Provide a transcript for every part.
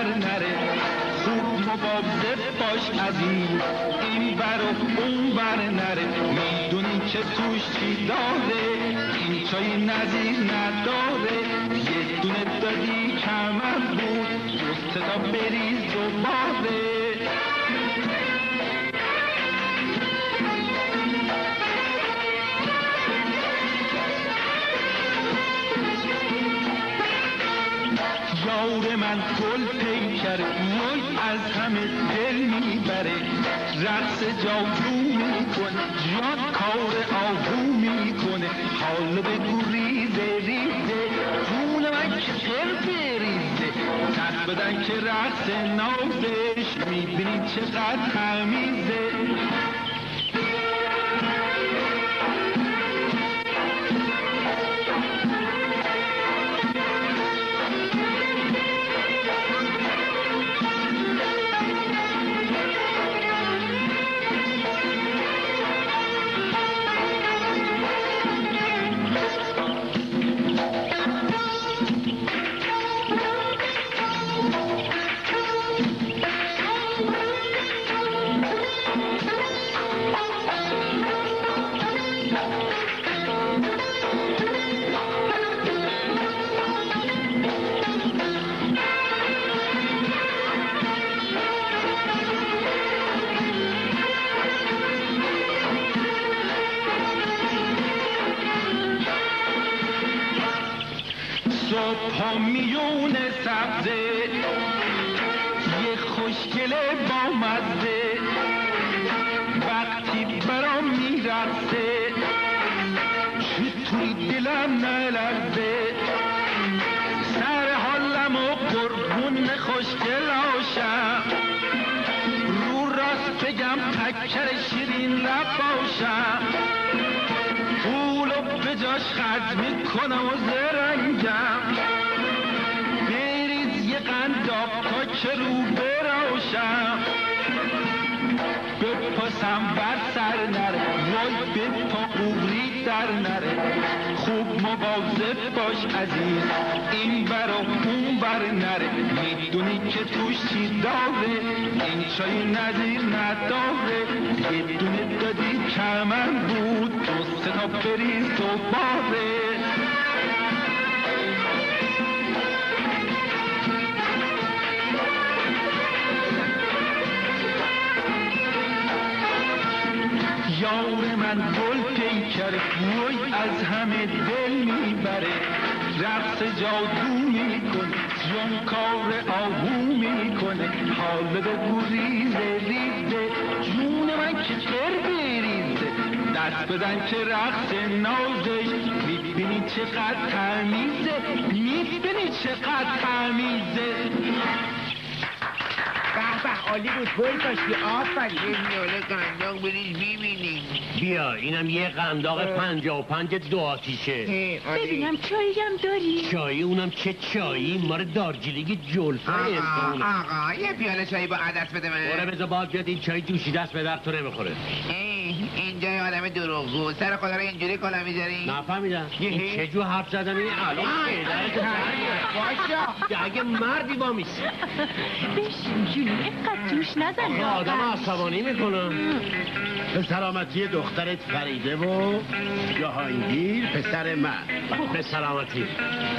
بر نره. خوب مواظب باش عزیز این بر و اون بر نره. میدونی که توش چی داره این چای نظیر نداره. یه دونه دادی کمر بود جسته تا بریز دوباره. یار من گل پیکر وای از همه دل میبره. رقص جادو میکنه جان کار آهو میکنه. حالا بگو ریزه ریزه جون من که چر بریزه. دست بدن که رقص نازش میبینی چقدر تمیزه. صبح میون سبزه یه خوشگله با مزه. وقتی برام میرسه چطوری دلم نلرزه. سر حالم و قربون خوشگلاشم رو راست بگم پکر شیرین لب باشم. پولو به جاش خرج میکنم و زرنگم. بریز یه قنداب تا که رو براشم. بپاسم بر سر نره وای به پا قوری در نره. خوب مواظب باش عزیز این بر و اون بر نره. میدونی که توش چی داره این چای نظیر نداره. یه دونه دادی کمر بود دو سه تا بریز دوباره. یار من گل پیکر وای از همه دل میبره. رقص جادو میکنه جان کار آهو میکنه. حالا بگو ریزه ریزه جون من که چر بریزه. دست بدن که رقص نازش میبینی چقدر تمیزه. میبینی چقدر تمیزه. به عالی بود گل داشتی آفرین. میاله قنداق بریز ببینیم. بیا اینم یه قنداق 55 دو آتیشه. ببینم چایی هم داری؟ چایی اونم چه چایی؟ ما رو دارجیلینگ جلفه اسمونه. آقا یه پیاله چایی با عدس بده من. برو بذار باد بیاد این چای جوشی دست به درد تو نمیخوره. اینجا یه آدم دروغگو سر خدا رو اینجوری کلا میذاری؟ نفهمیدم این چه جو حرف زدن این الان پدرت باشا اگه مردی با میسی بشین جونی اینقدر جوش نزن. آدم عصبانی میکنه. به سلامتی دخترت فریده و جهانگیر پسر من. به سلامتی.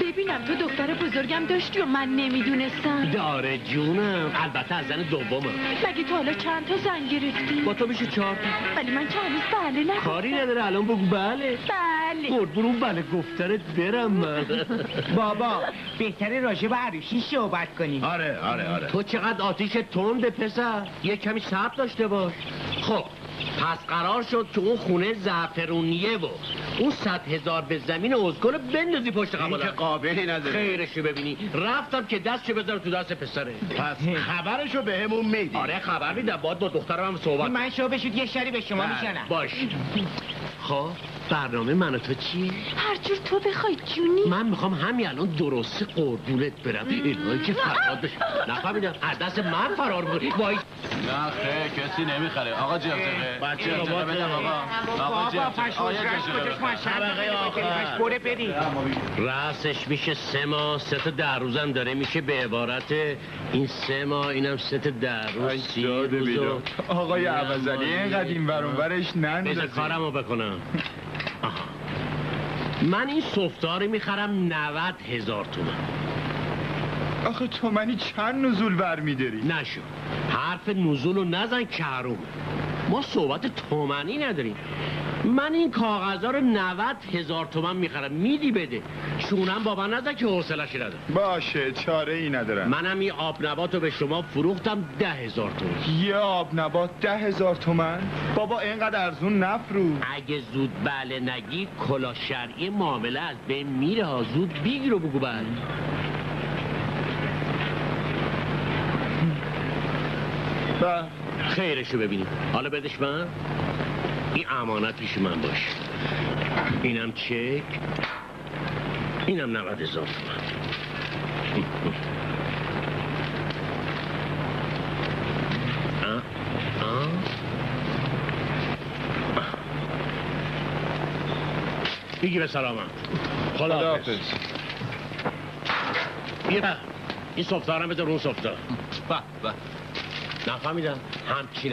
ببینم تو دختر بزرگم داشتی و من نمیدونستم. داره جونم البته از زن دومم. مگه تا حالا چند تا زن گرفتی؟ با تو میشه 4 تا. ولی من که هنوز بله نگفتم. کاری نداره الان بگو بله. بله قربون بله گفترت برم من. بابا بهتره راجع به عروسی صحبت کنیم. آره تو چقدر آتیش تنده پسر. یه کمی صبر داشته باش. خب پس قرار شد که اون خونه زعفرونیه و اون 100,000 به زمین ازگل بندازی پشت این که قبالم. قابلی نداره. خیرشو ببینی رفتم که دستشو بذاره تو دست پسره. پس خبرشو به همون میدی. آره خبر میدم باید با دخترم هم صحبت. من شو بشود یه شری به شما میشنم. باش. خب برنامه من و تو چیه؟ هر جور تو بخوای جونی. من میخوام همین الان درسته قربونت برم. اینایی که فراد بشه نفهمیدم از دست من فرار بود. وای نه خیر کسی نمیخره. آقا جرجره بچه جرجره بدم آقا. آقا جرجره بره بریم. رأسش میشه 3 ماه، 3 تا 10 روزم داره میشه به عبارت این 3 ماه اینم 3 تا 10 روز 30 روز. آقای عوضلی اینقدر این ور اون ورش بذار نندازی. کارمو بکنم. آها. من این سفتار رو میخرم 90,000 تومان. آخه تومنی چند نزول ور میداری؟ نشو حرف نزول رو نزن که حرومه. ما صحبت تومنی نداریم. من این کاغذها رو 90,000 تومان میخرم. میدی بده. شونم بابا نزن که حوصله‌اش ندارم. باشه چاره ای ندارم. منم این آب نبات رو به شما فروختم 10,000 تومان. یه آب نبات 10,000 تومن؟ بابا اینقدر ارزون نفروش. اگه زود بله نگی کلا شرعی معامله از بین میره ها. زود بگیر و بگو بله. خیرشو ببینیم. حالا بدش من. این امانت پیش من باش. اینم چک. اینم 90,000 تومان. بگی به سلامت. خداحافظ. بیا این سفتارم بذار اون سفتار. نفهمیدم.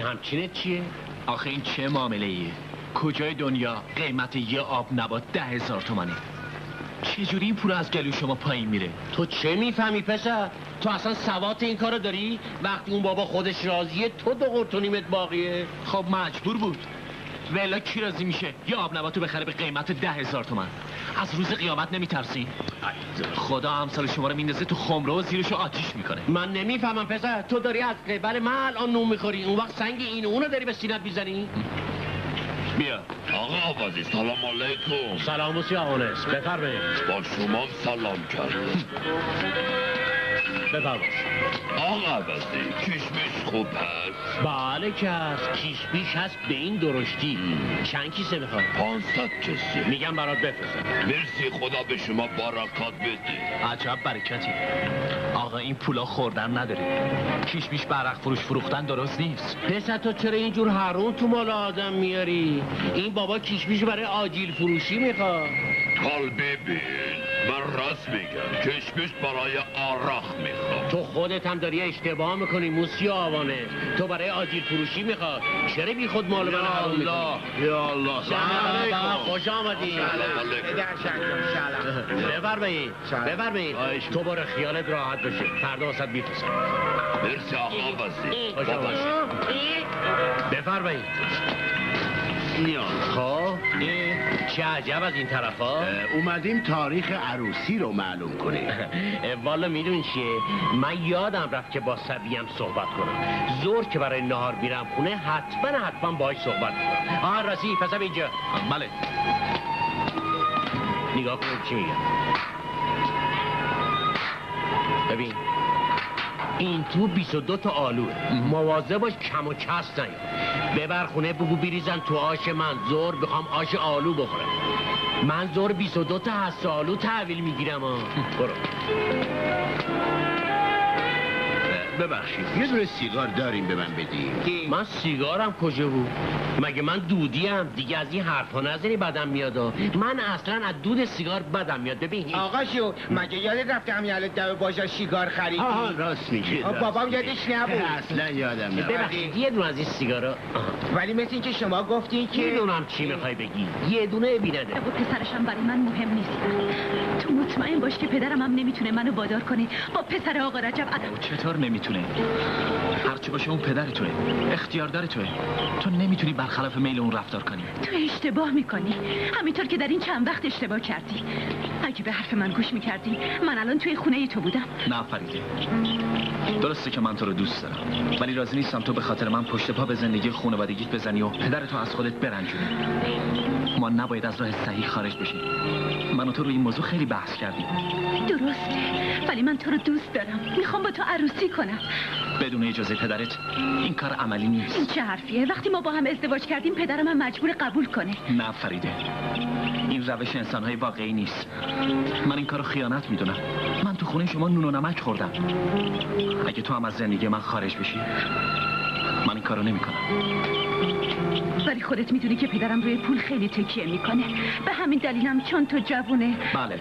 همچینه چیه؟ آخه این چه معامله ایه؟ کجای دنیا قیمت یه آب نبات 10,000 تومانه؟ چجوری این پول از گلو شما پایین میره؟ تو چه میفهمی پسر؟ تو اصلا سواد این کارو داری؟ وقتی اون بابا خودش راضیه تو 2 قرط و نیمت باقیه. خب مجبور بود. ولی کی راضی میشه یه آب نباتو بخره به قیمت 10,000 تومان؟ از روز قیامت نمیترسی؟ خدا امثال شما رو میندازه تو خمره و زیرشو آتیش میکنه. من نمیفهمم پسر. تو داری از قبل من الان نون میخوری، اون وقت سنگ این اونو داری به سینت میزنی؟ بیا آقا آوازی سلام علیکم. سلام موسی آقانس. بفرمایید. با شما سلام کردم. بفرمایید. آقا آوازی کشمش خوب هست؟ بله که هست. کیشمیش هست به این درشتی. چند کیسه میخواد؟ 500 کسی. میگم برات بفرستم. مرسی خدا به شما برکات بده. عجب برکتی. آقا این پولا خوردن نداره. کیشمیش برق فروش فروختن درست نیست. پسر تو چرا اینجور حروم تو مال آدم میاری؟ این بابا کیشمیش برای آجیل فروشی میخواد. حال ببین من راست میگم کشمش برای آراخ میخوام. تو خودت هم داری اشتباه میکنی موسی آوانه. تو برای آجیل فروشی میخواد. چرا بی خود مال من حروم میکنی؟ یا الله سلام علیکم. خوش آمدی. سلام بفرمایید. تو برو خیالت راحت بشه. فردا واسط میفرستم. مرسی آقا آوازی. خوش آمدید. بفرمایید. خب چه عجب از این طرفا. اومدیم تاریخ عروسی رو معلوم کنیم. والا میدون چیه؟ من یادم رفت که با صبیم صحبت کنم. زور که برای نهار میرم خونه حتما باهاش صحبت کنم. راستی پس اینجا. بله. نگاه کنید چی میگم. ببین این تو 22 تا آلوه. مواظب باش کم و کس نیاد. ببر خونه بگو بریزن تو آش من. زور بخوام آش آلو بخورم. من زور 22 تا هست آلو تحویل میگیرم. برو. ببخشید یه دونه سیگار داریم به من بدی؟ من سیگارم کجا بود؟ مگه من دودیم؟ دیگه از این حرفا نزنی بدم میاد. من اصلا از دود سیگار بدم میاد. ببین آقا شو مگه یادت رفته همین الان دم بازار سیگار خریدی؟ راست میگی. بابام یادش نبود. اصلا یادم نبود. ببخشید یه دونه از این سیگارا. ولی مثل این که شما گفتین که میدونم چی میخوای بگی. یه دونه بینده. و پسرشم برای من مهم نیست. تو مطمئن باش که پدرم هم نمیتونه منو وادار کنه با پسر آقا رجب چطور نمیتونه؟ هرچی باشه اون پدر توه. اختیاردار توه. تو نمیتونی برخلاف میل اون رفتار کنی. تو اشتباه میکنی. همینطور که در این چند وقت اشتباه کردی. اگه به حرف من گوش میکردی من الان توی خونه تو بودم. نه فریده. درسته که من تو رو دوست دارم ولی راضی نیستم تو به خاطر من پشت پا به زندگی خانوادگیت بزنی و پدرتو از خودت برنجونی. ما نباید از راه صحیح خارج بشیم. من و تو روی این موضوع خیلی بحث کردیم. درسته، ولی من تو رو دوست دارم. میخوام با تو عروسی کنم. بدون اجازه پدرت این کار عملی نیست. این چه حرفیه؟ وقتی ما با هم ازدواج کردیم پدرم هم مجبور قبول کنه. نه فریده، این روش انسانهای واقعی نیست. من این کارو خیانت میدونم. من تو خونه شما نون و نمک خوردم. اگه تو هم از زندگی من خارج بشی من این کارو نمیکنم. ولی خودت میدونی که پدرم روی پول خیلی تکیه میکنه. به همین دلیلم چون تو جوونه. بله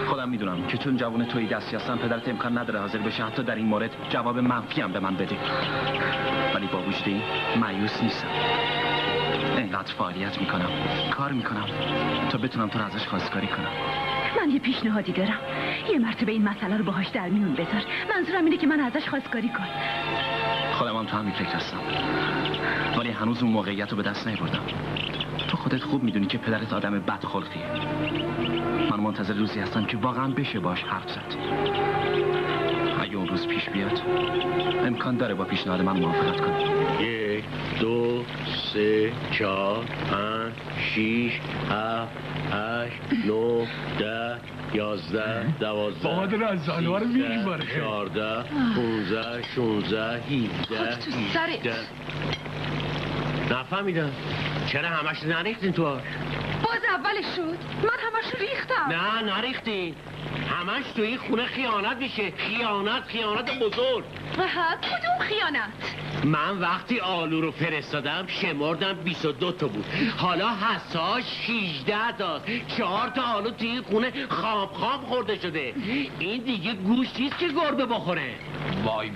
خودم میدونم که چون جوون توی دستی هستم پدرت امکان نداره حاضر بشه حتی در این مورد جواب منفی هم به من بده. ولی با وجود این مایوس نیستم. اینقدر فعالیت میکنم، کار میکنم تا بتونم تو رو ازش خواستگاری کنم. من یه پیشنهادی دارم. یه مرتبه این مسئله رو باهاش در میون بذار. منظورم اینه که من ازش خواستگاری کن. خودم هم تو همین فکر هستم، ولی هنوز اون موقعیت رو به دست نیاوردم. تو خودت خوب میدونی که پدرت آدم بدخلقیه. من منتظر روزی هستم که واقعا بشه باش حرف زد. اگه اون روز پیش بیاد امکان داره با پیشنهاد من موافقت کنی. 1 2 3 4 5 6 7 8 9 10 11 12 بادر از زنوار میگباره 14 15 16 17 نفهمیدم چرا همش نریختین تو آش؟ باز اولش شد. من همش ریختم. نه نریختین، همش تو این خونه خیانت میشه. خیانت بزرگ. کدوم خیانت؟ من وقتی آلو رو فرستادم شمردم 22 تا بود. حالا حساش 16 تا. 4 تا آلو توی این خونه خام خورده شده. این دیگه گوش نیست که گربه بخوره.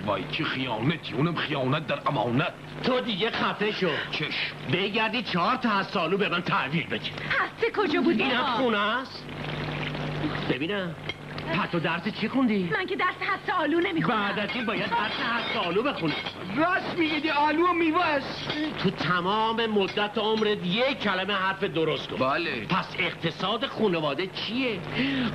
وای چه خیانتی، اونم خیانت در امانت. تو دیگه خفه شو. چش بگردی 4 تا حس آلو به من تحویل بده. هسته کجا بود؟ اینم خونه است. ببینم تو درس چی خوندی؟ من که درس هسته آلو نمیخونم. بعد از این باید درس هسته آلو بخونی. راست میگی، آلو و میوه است. تو تمام مدت عمرت یک کلمه حرف درست کن. بله. پس اقتصاد خانواده چیه؟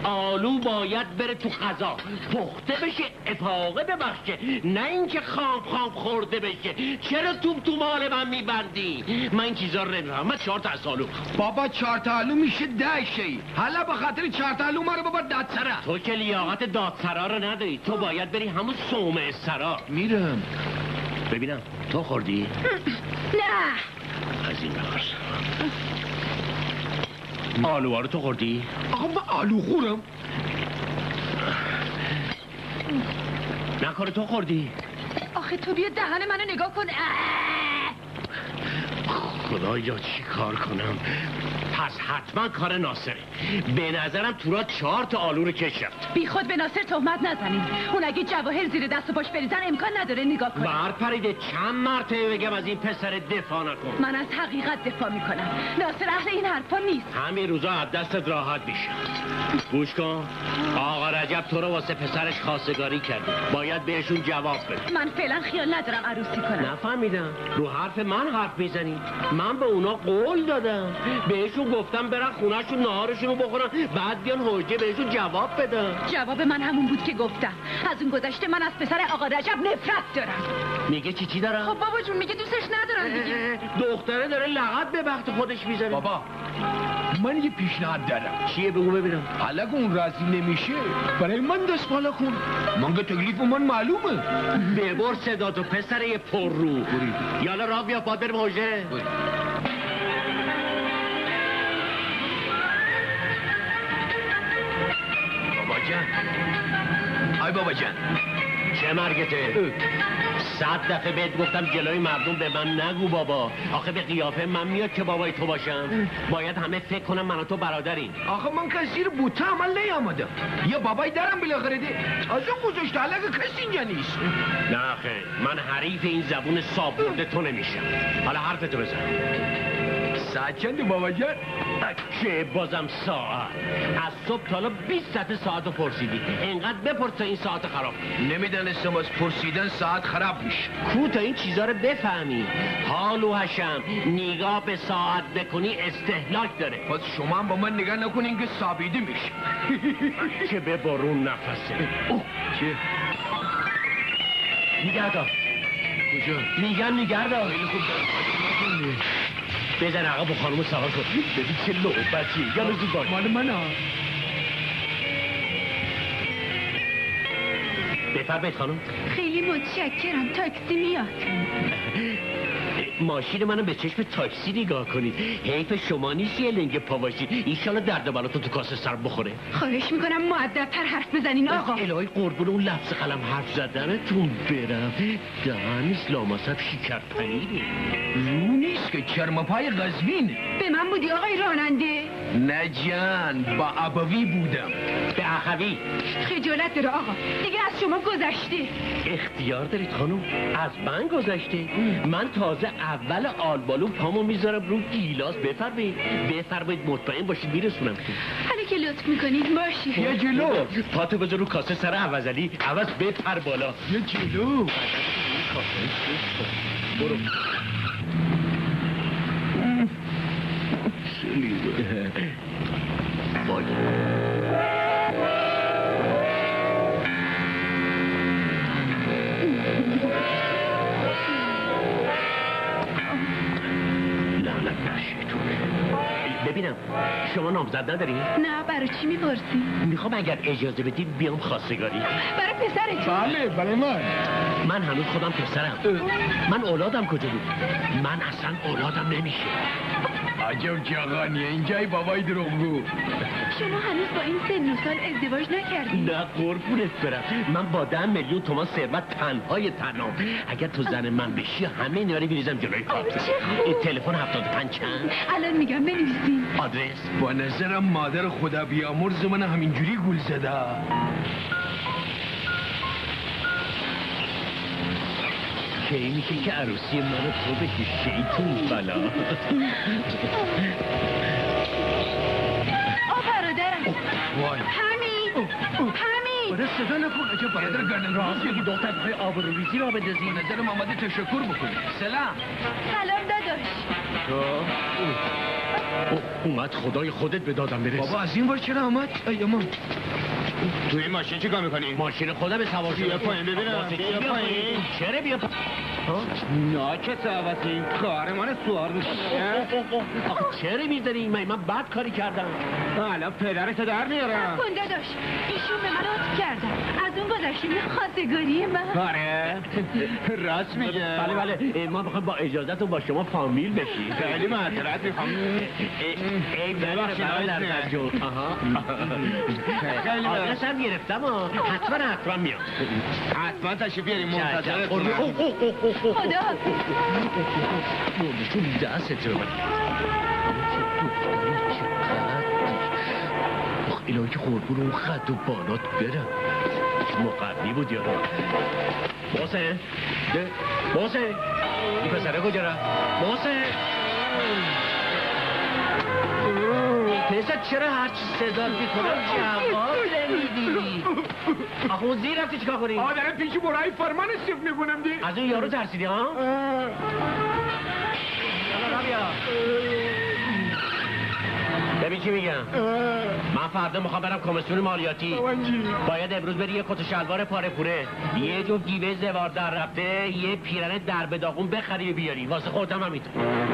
آلو باید بره تو غذا پخته بشه، افاقه ببخشه، نه اینکه خام خورده بشه. چرا تو مال من میبندی؟ من این چیزا رو نمیفهمم. من 4 تا آلو. بابا 4 تا آلو میشه 10 شی. حالا به خاطر 4 تا آلو ما رو بابا دادسرا. تو که لیاقت دادسرا رو نداری. تو باید بری همون صومعه سرا. میرم. ببینم تو خوردی؟ نه. از این بخورم. آلوها رو تو خوردی؟ آقا من آلو خورم. نکنه تو خوردی؟ آخه تو بیا دهن منو نگاه کن. خدایا چی کار کنم؟ پس حتما کار ناصره. به نظرم تو را 4 تا آلو رو کش رفت. بی خود به ناصر تهمت نزنیم. اون اگه جواهر زیر دست و پاش بریزن امکان نداره نگاه کنه. برپریده چند مرتبه بگم از این پسر دفاع نکن. من از حقیقت دفاع میکنم. ناصر اهل این حرفا نیست. همین روزا از دستت راحت میشه. گوش کن، آقا رجب تو رو واسه پسرش خواستگاری کرده. باید بهشون جواب بده. من فعلا خیال ندارم عروسی کنم. نفهمیدم. رو حرف من حرف میزنی؟ من به اونا قول دادم. بهشون گفتم برن خونهشون نهارشون رو بخورن، بعد بیان حجه بهشون جواب بدن. جواب من همون بود که گفتم. از اون گذشته من از پسر آقا رجب نفرت دارم. میگه چی دارم؟ خب بابا جون میگه دوستش ندارم دیگه. دختره داره لغت به بخت خودش میزنه. بابا من یه پیشنهاد دارم. چیه بگو ببینم. حالا که اون راضی نمیشه برای من دست بالا کن. من که تکلیف من معلومه. ببر صدا تو پسر یه پر رو. یالا راه بیا پاد بریم حجه. بابا جان. آی بابا جان. چه مرگته؟ 100 دفعه بهت گفتم جلوی مردم به من نگو بابا. آخه به قیافه من میاد که بابای تو باشم. باید همه فکر کنم من و تو برادریم. آخه من کسی رو بوته عمل نیامدم. یه بابای دارم بالاخره ده. از اون گذاشته حالا که کسی اینجا نیست. نه خیلی من حریف این زبون صابونده تو نمیشم. حالا حرفتو بزن. ساعت چنده بابا جان؟ چه بازم ساعت؟ از صبح تا حالا 20 ساعت رو پرسیدی. اینقدر بپرس تا این ساعت خراب. نمیدانستم از پرسیدن ساعت خراب میشه. کو تا این چیزا رو بفهمی. حال و حشم نگاه به ساعت بکنی استهلاک داره. پس شما هم با من نگاه نکنین که سابیده میشه. که به برون نفسه. چه؟ نگه دار. کجا؟ میگم نگه دار. خیلی خوب بزن آقا با خانم سوار کن. ببین چه لعبتیه. یالا زود باش. مال من ها. بفرمایید خانم. خیلی متشکرم. تاکسی میاد. ماشین منو به چشم تاکسی نگاه کنید. حیف شما نیست یه لنگ پا باشید. ایشالا درد بلاتون تو کاسه سر بخوره. خواهش میکنم مؤدب‌تر حرف بزنین آقا. الهی قربون اون لفظ قلم حرف زدنتون برم. دهنیست لامصب شکر پنیره. رو نیست که کرماپای قزوین. به من بودی آقای راننده؟ نه جان، با ابوی بودم. به اخوی. خجالت داره آقا. دیگه از شما گذشته. اختیار دارید خانم. از من گذشته. من تازه اول آلبالو پامو میذارم رو گیلاس. بفرمایید مطمئن باشید میرسونم. حالا که لطف میکنید باشی. یه جلو. پاتو بذار رو کاسه سر عوضلی. عوض بپر بالا. یه جلو. برو. وای. ببینم شما نامزد نداری؟ نه برای چی میپرسی؟ میخوام اگر اجازه بدی بیام خواستگاری. برای پسرت؟ بله من هنوز خودم پسرم. من اولادم کجا بود؟ من اصلا اولادم نمیشه. عجب جاغانیه اینجای بابای دروغگو. شما هنوز با این سن و سال ازدواج نکردی؟ نه قربونت برم. من با 10 میلیون تومان ثروت تنها. اگر تو زن من بشی همه اینا رو میریزم جلوی کارت. تلفن 75 چند؟ الان میگم بنویسین. آدرس؟ با نظرم مادر خدا بیامرز من همینجوری گول زده. کی میشه که عروسی منو تو بگی شیطون بلا. برادرم. وای. همین. برای صدا نکن. عجب برادر گردن راست یکی دختر بخوای آبروریزی را بندازی. به نظرم آمده تشکر بکنی. سلام داداش. اومد خدای خودت به دادم برس. بابا از این بار چرا آمد؟ ایمان توی این ماشین چی کار میکنی؟ ماشین خودم سوار شده. بیا پایین ببینم. بیا پایین. چرا بیا نه که سوابتی کار من سوار میکنی. آخه چرا میذاری؟ من بد کاری کردم. حالا پدرت در میارم. کن داداش. ایشون به من لطف کردن. از اون گذشته خواستگاری من. آره راست میگه. بله ما بخوایم با اجازهتون با شما فامیل بشیم. خیلی معذرت میخوام. ای ببخشید در جون. آدرس هم گرفتم حتما میام. حتما تشریف بیاریم منتظرت. خدا نشون دست رو الهی که قربون اون خط و بالات برم. مقدمی بود یارو. محسن این پسره کجا رفت؟ محسن پسر چرا هرچی صدا میکنم جواب نمیدی؟ آخه اون زیر رفتی چیکار کنی؟ دارم پیش برای فرمان سیف میکنم دی. از اون یارو ترسیدی ها؟ یالا بیا. ببین چی میگم. من فردا میخوام برم کمیسیون مالیاتی. باید امروز بری یه کت و شلوار پاره پوره، یه جو گیوه زوار در رفته، یه پیرن در به داغون بخری و بیاری. واسه خودم هم میتونم.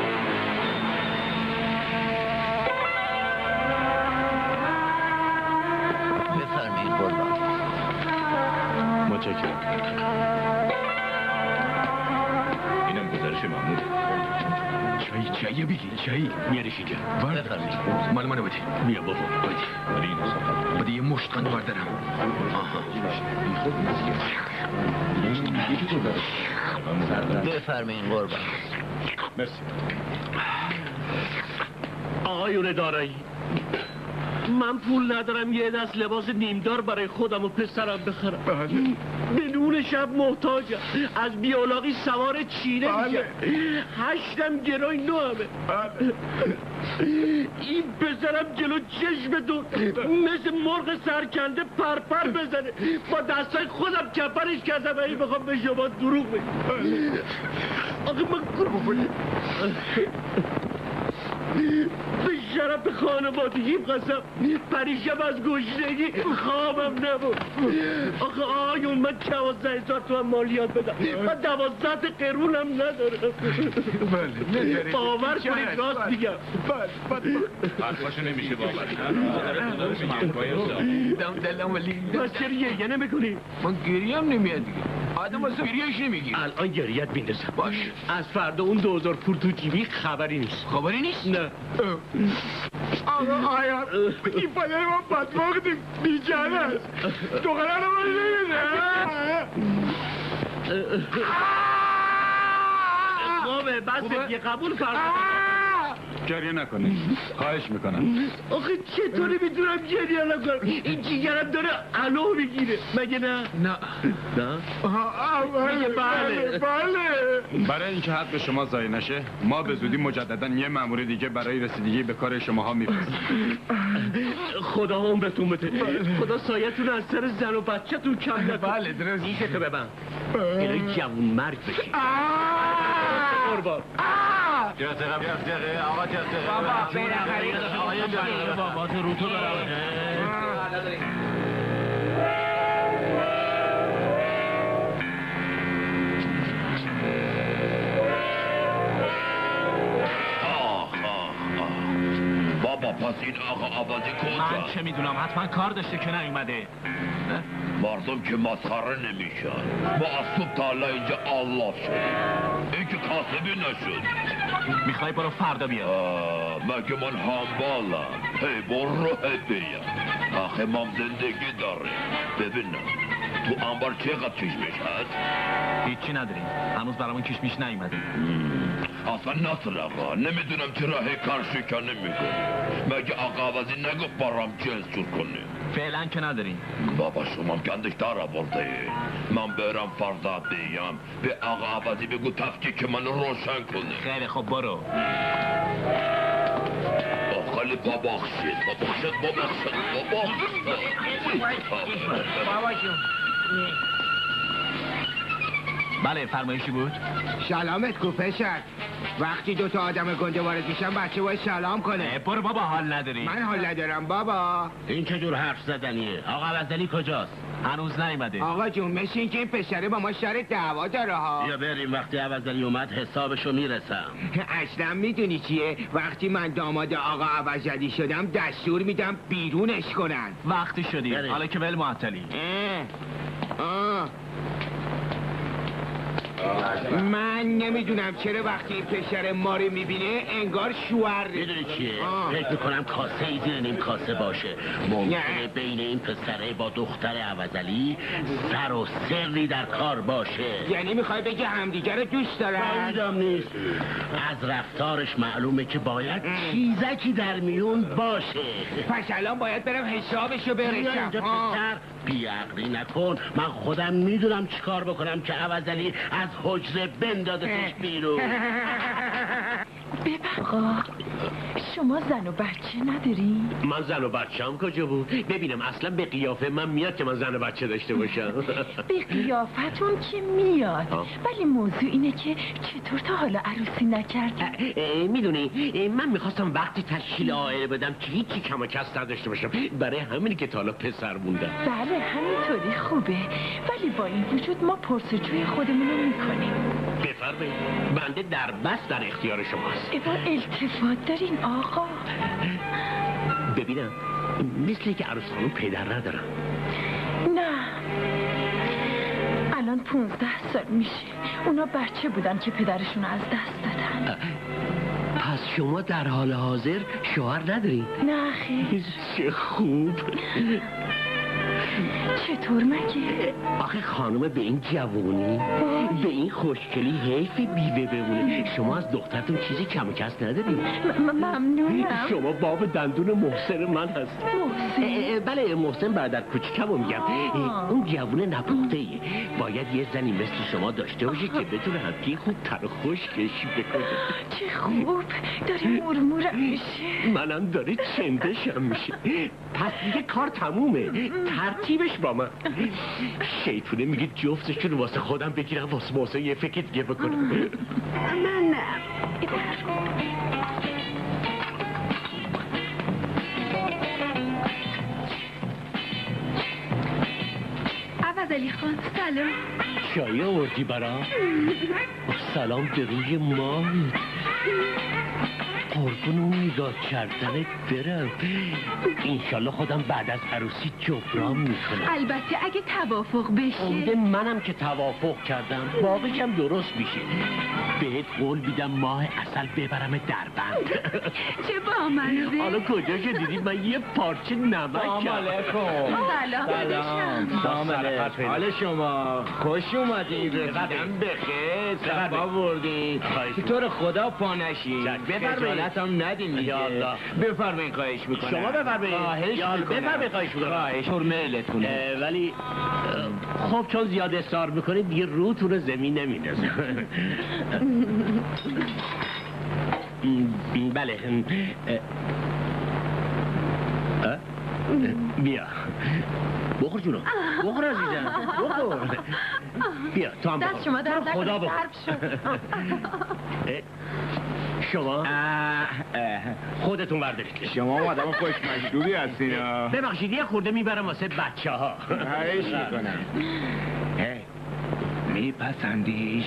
بفرمایید قربان. متشکرم. اینم گزارش محمود. چایی بگی چایی میارش اینجا. بفرمایید. مال منو بده. بیا بابا بده یه مشت قند بردارم. بفرمایید قربان. مرسی. آقایون دارایی، من پول ندارم یه دست لباس نیمدار برای خودم و پسرم بخرم. به نون شب محتاجم. از بیولاقی سوار چینه میشه. 8 گرای 9 این پسرم جلو چشمتون مثل مرغ سرکنده پرپر بزنه. با دستای خودم کپرش کردم و این بخوام به شما دروغ بگم. آخه من به شرف خانوادگیم قسم پریشب از گشنگی خوابم نبود. آخه آیون من 12,000 تومن مالیات بدم، من 12 قرونم ندارم. بله باور کنید راست میگم. حرفاشو نمیشه باور دلم ولی بس چرا گریه نمیکنی؟ من گریه هم نمیاد دیگه. آدم واسه گریهش نمیگیره. الان گریت بیندازم. باش. از فردا اون 2000 پول تو جیبی خبری نیست. خبری نیست؟ نه. آقا آیا این پدر ما بدبختیم بیچاره است. دختران ما نمیده. خوبه بس دیگه قبول فردا. گریه نکنی خواهش میکنم. آخه چطوری میتونم گریه نکنم؟ این جیگرم داره علو میگیره مگه نه؟ نه میگه بله. برای اینکه حق شما ضایع نشه ما به زودی مجددا یه مأمور دیگه برای رسیدگی به کار شماها میفرستیم. خدا عمرتون بده. خدا سایتون از سر زن و بچه‌تون کم نکنه. بله درست. نیشتو ببند. الهی جوون مرگ بشی. قربان. آقا بابا تو رو تو بابا پس این آقا آبادی کجا؟ من چه میدونم حتما کار داشته که نیومده. مردم که مسخره نمیشن. ما از صبح تا حالا اینجا الله شد. این که کاسبی نشد. میخوای برو فردا بیا. مگه من همبالم. هی برو هی بیا. آخه مام زندگی داره. ببینم تو انبار چقدر کشمش هست؟ هیچی نداریم. هنوز برامون کشمش نیومده. اصلا نصر آقا نمیدونم چرا هی کار شکنه میکنی. مگه آقا عوضی نگفت برام جنس جور کنی؟ فعلا که نداریم. بابا شما گندش دار آورده. من برم فردا بیم به آقا عوضی بگو تفکیک من روشن کنه. خیلی خب برو. خیلی باباخشید. بابا جون بله فرمایشی بود؟ سلامت کو پسر. وقتی دوتا آدم گنده وارد میشن بچه باید سلام کنه. برو بابا حال نداری. من حال ندارم بابا. این چه جور حرف زدنیه؟ آقا عوضی کجاست؟ هنوز نیومده. آقا جون مثل این که این پسره با ما سر دعوا داره ها. یا بریم وقتی عوضی اومد حسابشو میرسم. اصلا میدونی چیه؟ وقتی من داماد آقا عوضی شدم دستور میدم بیرونش کنن. وقتی شدی حالا که ول معطلی. من نمیدونم چرا وقتی این پسر ما رو میبینه انگار شوهر. میدونی چیه؟ فکر میکنم کاسه ای زیر نیم کاسه باشه. ممکنه بین این پسره با دختر عوضلی سر و سری در کار باشه. یعنی میخوای بگی همدیگه رو دوست دارن؟ بعیدم نیست. از رفتارش معلومه که باید چیزکی در میون باشه. پس الان باید برم حسابشو بیا برسم. اینجا پسر بیعقلی نکن. من خودم میدونم چیکار بکنم که عوضلی از حجره بندازتش بیرون. آقا شما زن و بچه نداری؟ من زن و بچه‌ام کجا بود؟ ببینم اصلا به قیافه من میاد که من زن و بچه داشته باشم. به قیافتون که میاد ولی موضوع اینه که چطور تا حالا عروسی نکردی؟ میدونی من میخواستم وقتی تشکیل عائله بدم که هیچی کم و کس نداشته باشم. برای همینی که تا حالا پسر موندم. بله همینطوری خوبه ولی با این وجود ما پرسجوی خودمون رو میکنیم. بفرمایید بنده در بس در اختیار شماست. با التفات دارین آقا. ببینم مثل که عروس خانم پدر ندارم. نه الان 15 سال میشه. اونا بچه بودن که پدرشون از دست دادن. پس شما در حال حاضر شوهر نداری؟ نه خیر. چه خوب. چطور مگه؟ آخه خانم به این جوونی به این خوشگلی حیف بیوه بمونه. شما از دخترتون چیزی کم و کس ندارید؟ ممنونم. شما باب دندون محسن من هست. محسن؟ بله محسن برادر کوچیکمو میگم. اون جوون نپخته ایه. باید یه زنی مثل شما داشته باشه که بتونه همکی خوب تر و خوش کشی بکنه. چه خوب داره مرمورم میشه. منم داره چندشم میشه. پس دیگه کار تمومه. ترتیبش با من. شیطونه میگه جفتشون واسه خودم بگیرم واسه محسن یه فکر دیگه بکنم. من نه. عسلی خان سلام. چایی آوردی برام؟ سلام به روی ماهت. قربون اون نگاه کردنت برم. انشالله خودم بعد از عروسی جبران میکنم. البته اگه توافق بشه. امیده منم که توافق کردم باقیش هم درست میشه. بهت قول میدم ماه عسل ببرم دربند. چه بامزه. حالا کجا که دیدی من یه پارچه نمک سلام علیکم. سلام علیکم. حال شما خوش اومدید. رسیدم بخیر. صفا بردید. تو رو خدا پا نشید. خجالت هم ندین دیگه. بفرمایید خواهش میکنم. شما بفرمایید. بفرمایید خواهش میکنم. خواهش میکنم. ولی خب چون زیاد اصرار میکنید دیگه روتون رو زمین نمیندازه. بله. بیا بخور جونم. بخور عزیزم. بخور. بیا تو هم بخور. دست شما در خدا بخور. شما خودتون ورداشتید. شما آدم خوش مجدوری هستین. ببخشید یه خورده میبرم واسه بچه ها. خواهش میکنم. میپسندیش؟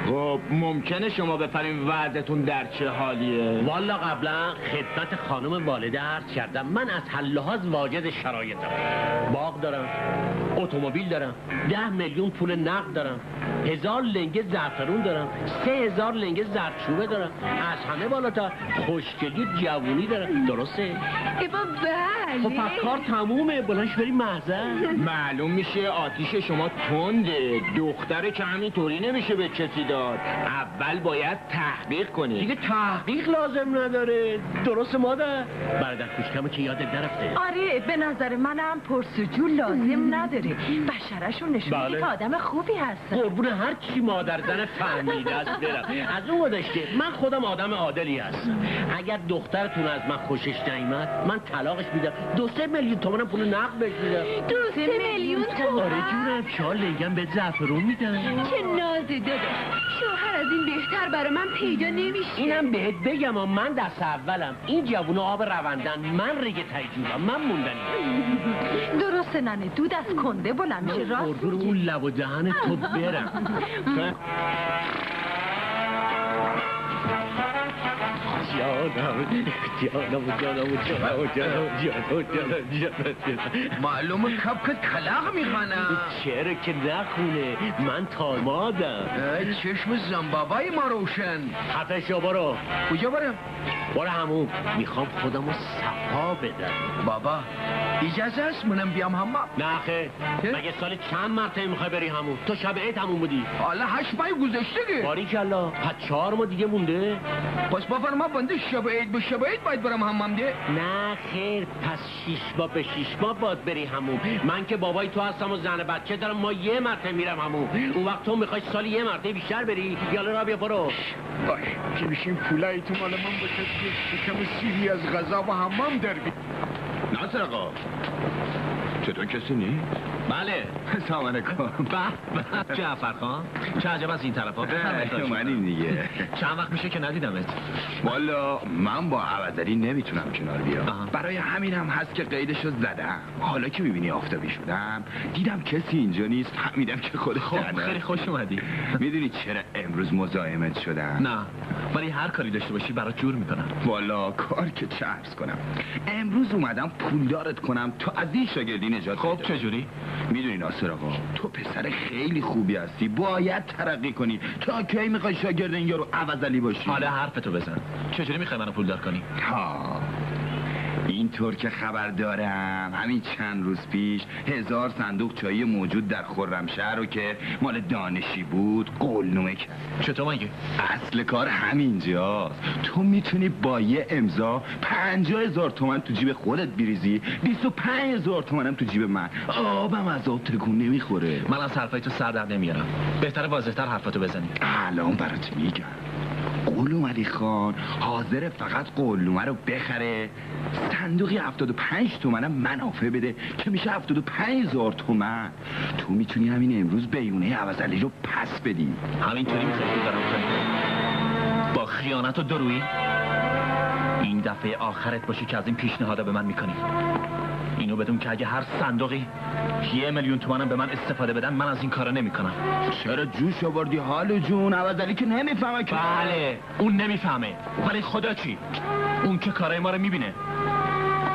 خب ممکنه شما بفرمایید وضعتون در چه حالیه؟ والا قبلا خدمت خانم والده عرض کردم من از هر لحاظ واجد شرایطم. باغ دارم، اتومبیل دارم، 10 میلیون پول نقد دارم، 1000 لنگه زعفرون دارم، 3000 لنگه زردچوبه دارم، از همه بالاتر خوشگلی و جوونی دارم. درسته؟ بله. خب پس کار تمومه. بلنش بریم محضر. معلوم میشه آتیش شما تنده. دختره که همینطوری نمیشه به کسی داد. اول باید تحقیق کنی. دیگه تحقیق لازم نداره. درست مادر؟ برادر کوچکمو که یادت نرفته. آره به نظر منم پرسجو لازم نداره. بشرشون نشون میده که آدم خوبی هست. قربون هر چی مادر زن فهمیده است برم. از اون گذشته من خودم آدم عادلی هستم. اگر دخترتون از من خوشش نیامد من طلاقش میدم. 2-3 میلیون تومانم پول نقد بهش میدم. 2-3 میلیون تومان؟ آره جونم. شال لنگم به زعفرون میدم. چه نازی داده. شوهر از این بهتر برای من پیدا نمیشه. اینم بهت بگم من دست اولم. این جوونا آب روندن. من ریگه تیجورم. من موندنی. درسته ننه دود از کنده بلند میشه. راست قربون اون لب و دهن تو برم. معلومه کپکت کلاغ میخوانم. چرا که نخونه. من تامادم. چشم زنبابای ما روشن. خفه شو برو. کجا برم؟ برو همون. میخوام خودم رو صفا بدم. بابا اجازه است منم بیام همون؟ نه خیر. مگه سال چند مرتبه میخوای بری همون؟ تو شب عید همون بودی. حالا 8 ماه گذشته که. باریکلا. پس 4 ماه دیگه مونده. پس بفرما بنده شب عید به شب عید باید برم همم ده. نه خیر. پس 6 ماه به 6 ماه باید بری همون. من که بابای تو هستم و زن بچه دارم. ما یه مرتبه میرم همون. اون وقت تو میخوای سالی یه مرتبه بیشتر بری. یالا را بیا برو. باش که بشین پولای تو مال من باشه که کم سیری از غذا و حمام در بی. ناصر آقا چطور کسی نی؟ بله. سلام علیکم. به جعفر خان چه عجب از این طرفا. اومدیم دیگه. چند وقت میشه که ندیدمت؟ والا من با عوضلی نمیتونم کنار بیام. برای همینم هست که قیدشو زدم. حالا که میبینی آفتابی شدم دیدم کسی اینجا نیست. فهمیدم که خودت خیلی خوش اومدی. میدونی چرا امروز مزاحمت شدم؟ نه ولی هر کاری داشته باشی برات جور میکنم. والا کار که چه عرض کنم. امروز اومدم پولدارت کنم تو از این شاگردی نجات. خب چجوری؟ میدونی ناصر آقا تو پسر خیلی خوبی هستی. باید ترقی کنی. تا کی میخوای شاگرد این یارو عوضلی باشی؟ حالا حرفتو بزن. چجوری میخوای منو پولدار کنی؟ ها اینطور که خبر دارم همین چند روز پیش 1000 صندوق چایی موجود در خرمشهر رو که مال دانشی بود قولنمه کرد. چطور مگه؟ اصل کار همینجاست. تو میتونی با یه امضا 50,000 تومان تو جیب خودت بریزی. 25,000 تومان هم تو جیب من. آبم از آب تکون نمیخوره. من از حرفای تو سر در نمیارم. بهتره واضح‌تر حرفتو بزنی. الان برات میگم. قولوم علی خان حاضر فقط قولومه رو بخره. صندوقی 75 تومنم منافع بده که میشه 75,000 تومن. تو میتونی همین امروز بیونه عوضلی رو پس بدی. همینطوری میخوای دارم کنی؟ با خیانت و درویی این دفعه آخرت باشه که از این پیشنهادا به من میکنی. اینو بدون که اگه هر صندوقی 1,000,000 تومنم به من استفاده بدن من از این کارا نمیکنم. چرا جوش آوردی حالو جون؟ عوضی که نمیفهمه که. بله اون نمیفهمه، ولی خدا چی؟ اون که کارای ما رو میبینه.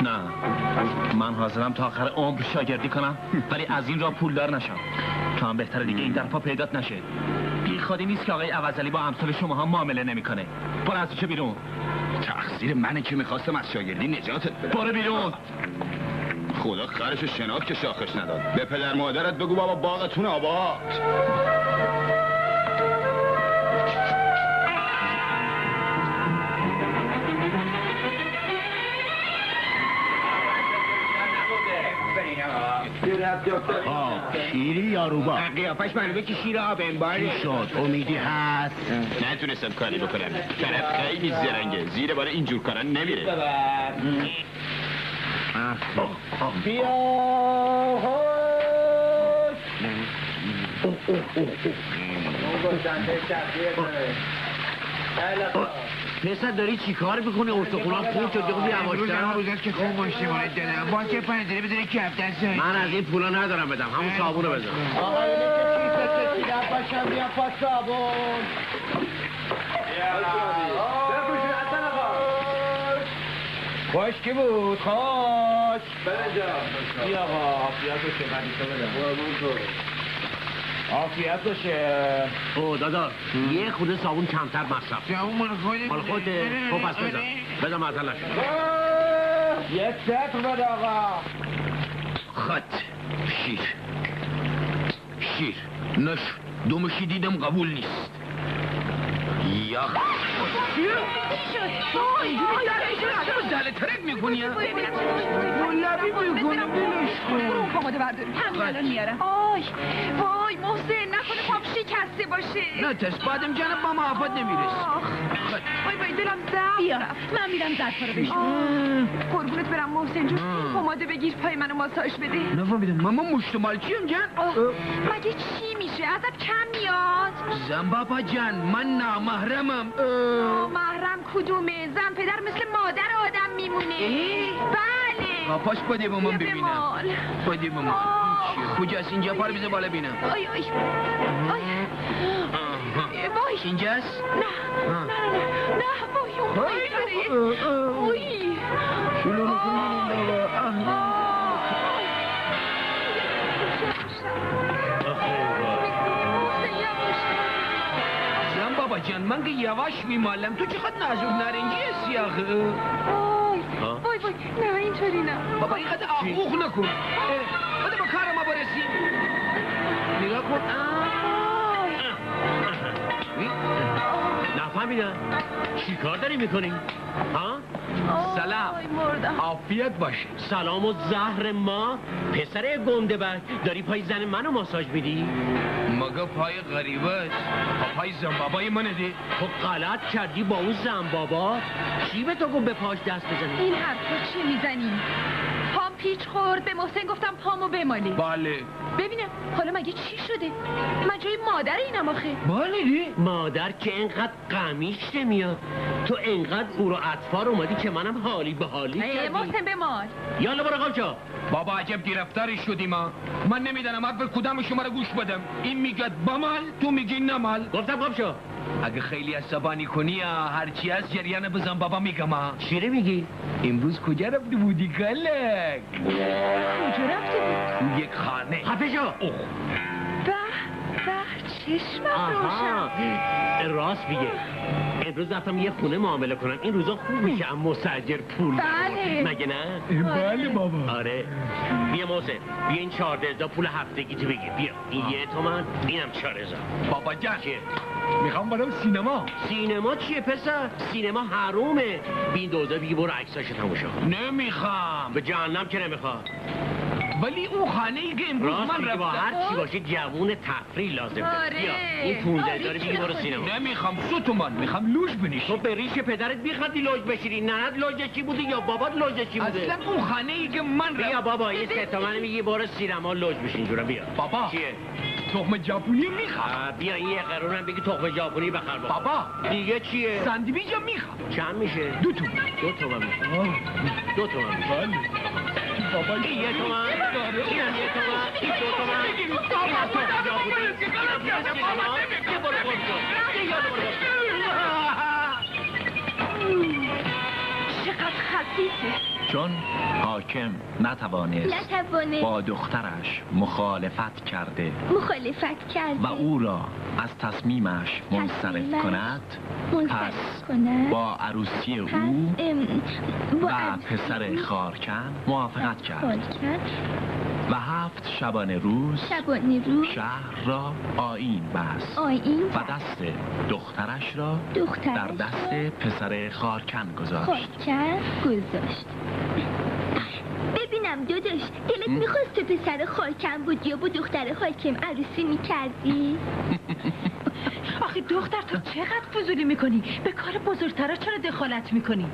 نه من حاضرم تا آخر عمر شاگردی کنم ولی از این راه پولدار نشم. تو هم بهتره دیگه این درپا پیدات نشه. بی خودی نیست که آقای عوضلی با امثال شماها معامله نمیکنه. برو از چه بیرون. تقصیر منه که میخواستم از شاگردی نجاتت بدم. برو بیرون. خدا خرشو شناخت که شاخش نداد. به پدر مادرت بگو بابا باغتون آباد. شیری یا روبا؟ قیافش معلومه که شیر آب انباری شد. امیدی هست؟ نتونستم کاری بکنم. طرف خیلی زرنگه، زیر بار اینجور کارا نمیره. بیا پسر داری چی کار میکنی؟ استخونات خون شد دیگه بیاماشتر روزت که خوب باشتی مورد دلم با چه پنجره بزنی کف دست من از این پولا ندارم بدم، همون صابونو بزن. آقا اینه که چیز کشیدم باشم بیا پاس صابون. خوش کی بود؟ خوش بیا آقا آفیت باشه قدیسه بدم آفیت باشه. او دادا یه خود صابون کمتر مصرف. جوون مال خودته. خب پس بزن معطل نشد. یک صفر بده آقا. خط شیر نش دومشی دیدم قبول نیست. یا دل ترک میکنی یا؟ لبی میکنم بلش کن. کاماده برداریم همین الان میارم. وای محسن نکنه پام شکسته باشه. نه تست بعدم جانب با معافت نمیرس. وای دلم زرد. بیا من میرم ظرفا رو بشورم. قربونت برم محسن جون کاماده بگیر پای منو ماساژ بده. نفهمیدم من مشتمال چیم جان؟ مگه چی میشه ازت کم میاد؟ زن بابا جان من نامحرمم. محرم کدومه؟ زن پدر مثل مادر آدم میمونه. بله پاش بده با من ببینم. بده با من. کجاست اینجا؟ پار بیزه بالا بینم. وای اینجاست؟ نه وای شلو بابا جان من که یواش میمالم تو چقدر نازک نارنجی هستی آخه. وای نه اینطوری نه بابا اینقدر آخوخ نکن. بده با کار ما برسی. نگاه کن. نفهمیدم چی کار داری میکنی؟ ها؟ سلام عافیت باشه. سلام و زهر ما پسر گنده بک داری پای زن منو ماساژ میدی؟ مگه پای غریبه است؟ پای زنبابای منه دی؟ تو غلط کردی با اون زنبابا. چی به تو گفت به پاش دست بزنی؟ این حرفا چی میزنی؟ پام پیچ خورد به محسن گفتم پامو بمالی. بله ببینم حالا مگه چی شده؟ من جای مادر اینم آخه. بله دی؟ مادر که اینقدر قمیش نمیاد. تو اینقدر او رو اطفار اومدی که منم حالی به حالی کردی. محسن بمال. یالا برو قمشو. بابا عجب گرفتاری شدیم ما. من نمیدانم اول کدام شما رو گوش بدم. این میگه بمال تو میگی نمال. گفتم قمشو. اگه خیلی عصبانی کنی هرچی از جریان بزن بابا میگم. چی رو میگی؟ امروز کجا رفتی بودی کلک؟ کجا رفتی بود؟ یک خانه. خفه شو. چشمم روشن. راست میگه. امروز رفتم یه خونه معامله کنم. این روزا خوب میشه اما مسجر پول. بله. مگه نه؟ بله بابا. آره. بیا محسن بیا این 14,000 پول هفتگی تو بگیر. بیا این 1 تومن اینم 4,000. بابا جان چیه؟ میخوام برم سینما. سینما چیه پسر؟ سینما حرومه. بین 2000 بگی برو عکساشو تماشا. نمیخوام. به جهنم که نمیخواد. ولی اون خانه ای که امروز من رفتم با هر چی باشه جوون تفریح لازم داره. بیا این 15,000 بگی برو سینما. نمیخوام 2 تومن میخوام لوژ بنشین. تو به ریش پدرت میخوادی لوژ بشینی. ننت لوژ چی بوده یا بابات لوژ چی بوده؟ اصلا اون خانه ای که من رفتم. بیا بابا این 3 تومن میگی برو سینما لوژ بشین جورا. بیا بابا چیه؟ تخم ژاپنی میخوام. بیا این 1 قرونم بگی تخم ژاپنی بخر. بابا دیگه چیه؟ ساندویچ میخوام. چند میشه؟ 2 تومن. 2 تومن میشه. 2 تومن میشه. بابا این 1 تومن، اینم 1 تومن، این 2 تومن، این از تو کجا بودی؟ یه برو خود کن، یه یاد برو چقدر خسیسه. چون حاکم نتوانست با دخترش مخالفت کرده و او را از تصمیمش منصرف کند، پس با عروسی او و پسر خارکن موافقت کرد و 7 شبانه روز شهر را آیین بست و دست دخترش را در دست پسر خارکن گذاشت. ببینم داداش، دلت میخواست تو پسر خالکم بود یا با دختر خالکم عروسی میکردی؟ آخه دختر تو چقدر فضولی میکنی؟ به کار بزرگترها چرا دخالت میکنی؟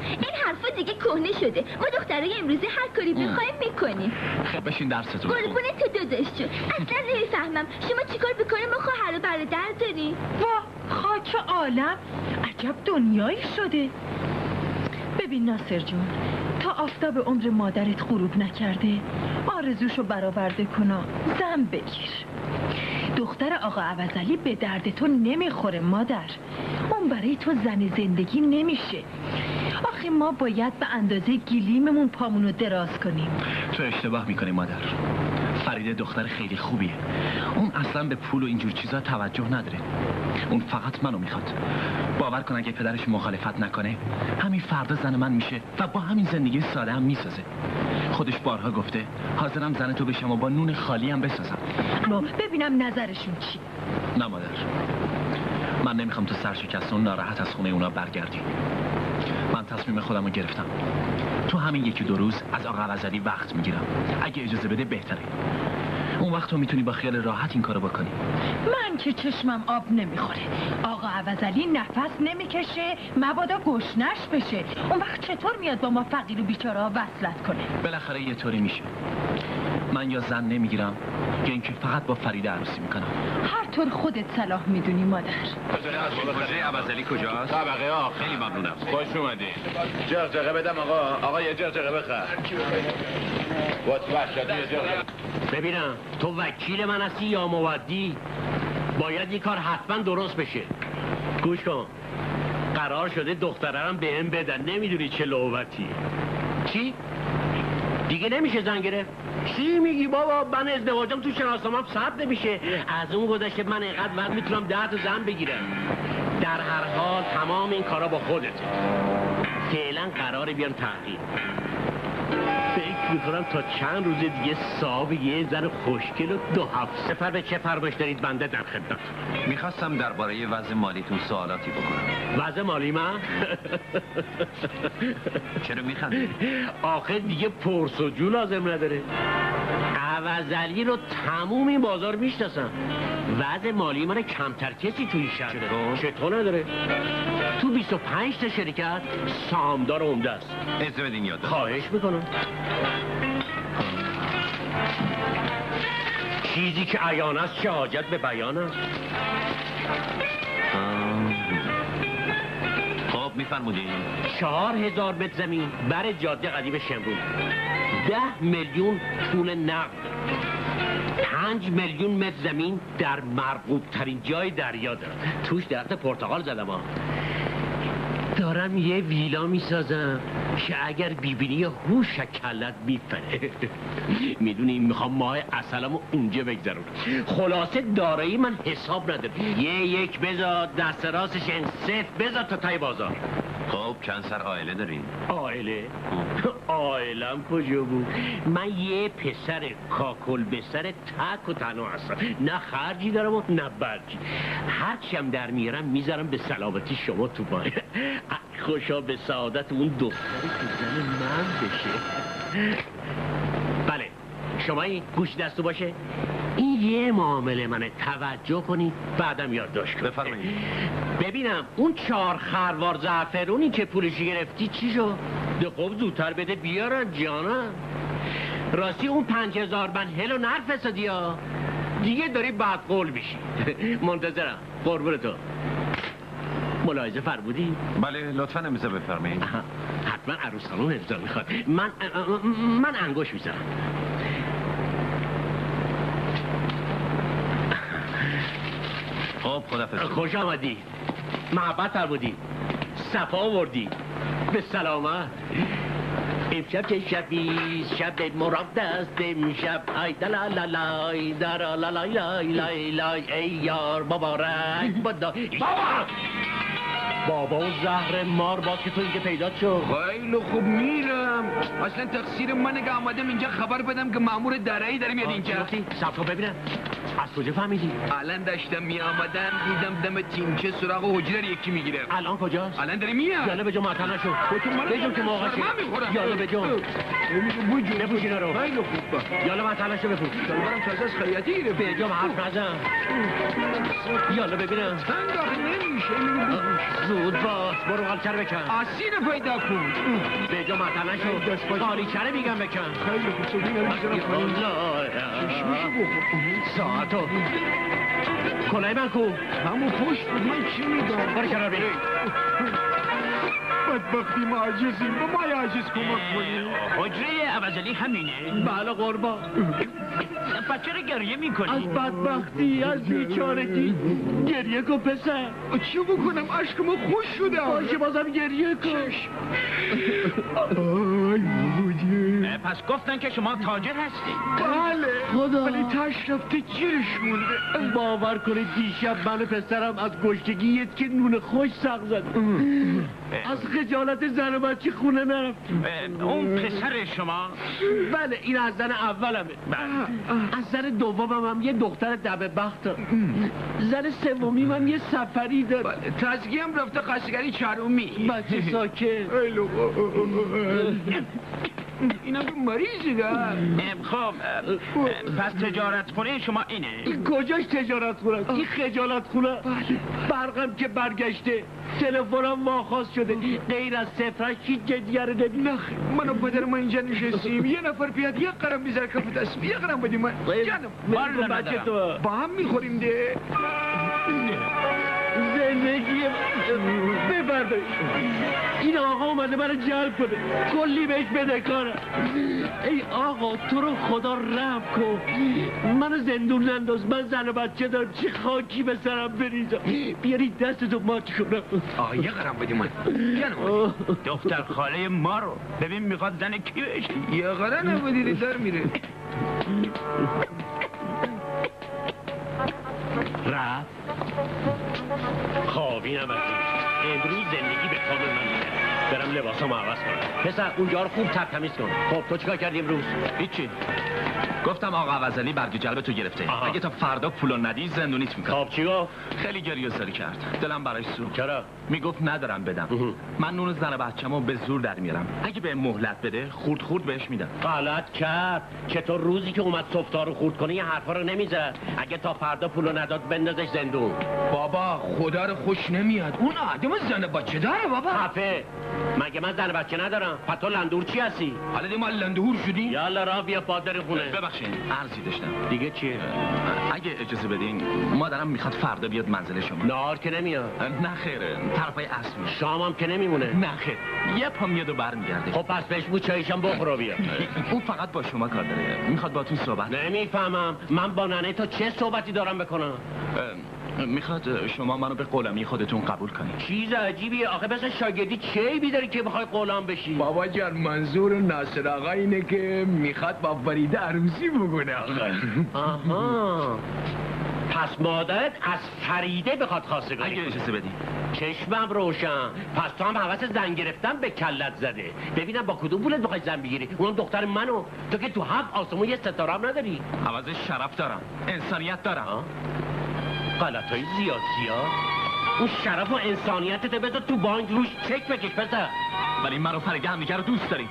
این حرفا دیگه کهنه شده. ما دخترای امروزی هر کاری بخوایم میکنیم. خب بشین درستون قربون تو داداش جون. اصلا نمیفهمم شما چیکار به کار ما خواهر و برادر داری؟ وا خاک عالم، عجب دنیایی شده. ببین ناصر جون، تا آفتاب عمر مادرت غروب نکرده آرزوشو برآورده کن و زن بگیر. دختر آقا عوضعلی به درد تو نمیخوره مادر. اون برای تو زن زندگی نمیشه. آخه ما باید به اندازه گلیممون پامونو دراز کنیم. تو اشتباه میکنی مادر. فریده دختر خیلی خوبیه. اون اصلا به پول و اینجور چیزا توجه نداره. اون فقط منو میخواد. باور کن اگه پدرش مخالفت نکنه همین فردا زن من میشه و با همین زندگی ساده هم میسازه. خودش بارها گفته حاضرم زن تو بشم و با نون خالی هم بسازم. ببینم نظرشون چی. نه مادر، من نمیخوام تو سرشکست و ناراحت از خونه اونا برگردی. من تصمیم خودم رو گرفتم. تو همین 1-2 روز از آقا عوضعلی وقت میگیرم. اگه اجازه بده بهتره. اون وقت تو میتونی با خیال راحت این کارو بکنی. من که چشمم آب نمیخوره. آقا عوضعلی نفس نمیکشه مبادا گشنش بشه. اون وقت چطور میاد با ما فقیر و بیچاره ها وصلت کنه؟ بالاخره یه طوری میشه. من یا زن نمیگیرم یا اینکه فقط با فریده عروسی میکنم. هر طور خودت صلاح میدونی مادر. حجره عوضعلی کجاست؟ طبقه آ. خیلی ممنونم. خوش اومدین. جغجغه بدم آقا یه جغجغه بخر. ببینم تو وکیل من هستی یا مودی؟ باید یه کار حتما درست بشه. گوش کن، قرار شده دخترم بهم بدن. نمیدونی چه لعبتی. چی؟ دیگه نمیشه زن گرفت؟ چی میگی بابا؟ من ازدواجم تو شناسنامه‌ام ثبت نمیشه. از اون گذشته من اینقدر وقت میتونم 10 تا زن بگیرم. در هر حال تمام این کارا با خودته. فعلا قراره بیان تحقیق. فکر میکنم تا چند روز دیگه صاحب یه زن خوشگل و 2 هفته. سفر به چه فرمایش دارید؟ بنده در خدمت. میخواستم درباره وضع مالیتون سوالاتی بکنم. وضع مالی من؟ چرا میخندی؟ آخه دیگه پرسجو لازم نداره. عوضعلی رو تموم این بازار میشناسن. وضع مالی من کمتر کسی توی شهر داره. چطور نداره؟ تو 25 تا شرکت سهامدار عمده است. اجازه بدین یاد. خواهش میکنم. چیزی که عیان است چه حاجت به بیان است. خب میفرمودین 4000 متر زمین بر جاده قدیم شمرون، 10 میلیون پول نقد، 5 میلیون متر زمین در مرغوب ترین جای دریا دارم. توش درخت پرتقال زدم ها. دارم یه ویلا میسازم که اگر بیبینی هوش کلت میپره. میدونی میخوام ماه اصلمو اونجا بگذارم. خلاصه دارایی من حساب نداره. یک بذار دست راستش این 0 بذار تا تای بازار. خب چند سر عائله دارین؟ عائله؟ عائلم کجا بود؟ من یه پسر کاکل به سر تک و تنها هستم. نه خرجی دارم و نه برجی. هرچی هم در میارم میذارم به سلامتی شما تو پای. خوشا به سعادت اون دختری که زن من بشه. بله شما این گوش دستو باشه. این یه معامله منه، توجه کنی بعدم یادداشت کن. بفرمایید. ببینم اون 4 خروار زعفرونی که پولشی گرفتی چی شد؟ خب زودتر بده بیارن جانم. راستی اون 5000 من هلو نرفسادی ها. دیگه داری بعد قول میشی. منتظرم. قربون تو. ملاحظه فرمودی؟ بله لطفا امضا بفرمایید. حتما عروس خانم امضا میخواد. من انگوش میذارم. خب خدافظ. خوش آمدی، محبت فرمودی، صفا آوردی، به سلامت. امشب چه شبی، شب مراد است امشب، ای دلالای درالای لای لای لای، ای یار مبارک بدا. بابا اون زهر مار با که تو اینجا پیدا شد. خیلی خوب میرم. اصلا تقصیر منه که آمدم اینجا خبر بدم که مأمور دره‌ای داره میاد اینجا. صبر کن ببینم از کجا فهمیدی؟ الان داشتم میآمدم دیدم دم تیمچه سراغ حجره یکی میگیره. الان کجاست؟ الان داره میاد. یالا بجا معطل نشو. بجو که موقعشه. یالا بجو. بپوش اینا رو. خیلی خوب. یالا معطل نشو بپوش. شلوارم تازه از خیاطی گرفت. بجا حرف نزن. یالا ببینم. چند داخل نمیشه. زود باش برو غلچر بکن. آسین پیدا کن. بجا معطل نشو. خالیچره میگم بکن. خیلی خوب. سوگین ساعتو کلاه من کو؟ همون پشت بود. من چی میدم؟ برو کنار بریم. بدبختی ما عاجزیم، به ما عاجز کمک کنیم. حجره عوضلی همینه؟ بله قربان. پس چرا گریه میکنی؟ از بدبختی، از بیچارگی گریه کن پسر. چی بکنم؟ عشقم خوش شده. باشه بازم گریه کن. آی بودی. پس گفتن که شما تاجر هستی؟ بله خدا. ولی تاش رفته گیرش مونده. باور کنید دیشب من و پسرم از گشتگی یک که نون خوش سق زد. از خجالت زن و بچه خونه نرفتیم. اون پسر شما؟ بله این از زن اولمه. از زن دومم هم یه دختر دبه بخت دارم. زن سومی من یه سفری دارم. بله تازگی هم رفته قصگری چارومی. بچه ساکت. اینا که مریضی دارم. خب پس تجارت خونه شما اینه؟ کجاش تجارت خونه است؟ این خجالت خونه. برقم که برگشته، تلفنم واخواست شده، غیر از 08 هیچ جدیه نبینه. من و پدر ما اینجا نشستیم، یه نفر بیاد یک قرم میذاره کف دست، یک قرم بدیم من جانم والا بچه تو با هم میخوریم ده. زندگی ببرده این آقا اومده برای جلب کنه، کلی بهش بده کارم. ای آقا تو رو خدا رحم کن، منو زندون ننداز، من زن و بچه دارم، چه خاکی به سرم بریزم، بیاری دستتو مات کنم. آقا یه قرم بدیم من جانم. دختر خاله ما رو ببین میخواد زن کی بشه. یه قرم نبودی در میره. رفت خوابی نمدی. امروز زندگی به خواب من میده. برم لباسامو عوض کنم. پسر اونجا رو خوب تمیز کن. خب تو چیکار کردی امروز؟ هیچی. گفتم آقا عوضلی برگ جلب تو گرفته. اگه تا فردا پولو ندی زندونیت میکنم. خب چی گفت؟ خیلی گریه‌زاری کرد. دلم براش سوخت. چرا؟ میگفت ندارم بدم. من نون زن بچه‌مو به زور در میارم. اگه به مهلت بده خورد خورد بهش میدم. غلط کرد. چطور روزی که اومد سفتار رو خورد کنه یه حرفا رو نمیزد. اگه تا فردا پولو نداد بندازش زندون. بابا خدا رو خوش نمیاد. اون آدم زن بچه داره بابا. خفه. مگه من زن بچه ندارم؟ پس تو لندور چی هستی؟ حالا دیگه ما لندور شدیم. یالا راه بیا پادر خونه. ببخشید عرضی داشتم. دیگه چیه؟ اگه اجازه بدین مادرم میخواد فردا بیاد منزل شما. نهار که نمیاد. نه خیره، طرفای عصر میشه. شامم که نمیمونه. نه خیر، یه پا میاد و برمیگرده. خب پس بهش بود چایشم بخور و بیا. او فقط با شما کار داره، میخواد باتون صحبت. نمیفهمم من با ننه تو چه صحبتی دارم بکنم؟ میخواد شما منو به غلامی خودتون قبول کنید. چیز عجیبیه آخه، بس شاگردی چه بیداری که بخوای غلام بشی؟ بابا جان منظور ناصر آقا اینه که میخواد با فریده عروسی بکنه آقا. آها پس مادرت از فریده بخواد خواستگاری اگه اجازه بدین. چشمم روشن. پس تو هم حوث زن گرفتن به کلت زده. ببینم با کدوم پولت بخوای زن بگیری؟ اونم دختر منو. تو که تو هفت آسمون یه ستاره هم نداری. عوضش شرف دارم، انسانیت دارم. غلطای زیاد اون شرف و انسانیتت بذار تو بانک روش چک بکش پسر. ولی من و فریده همدیگه رو دوست داریم.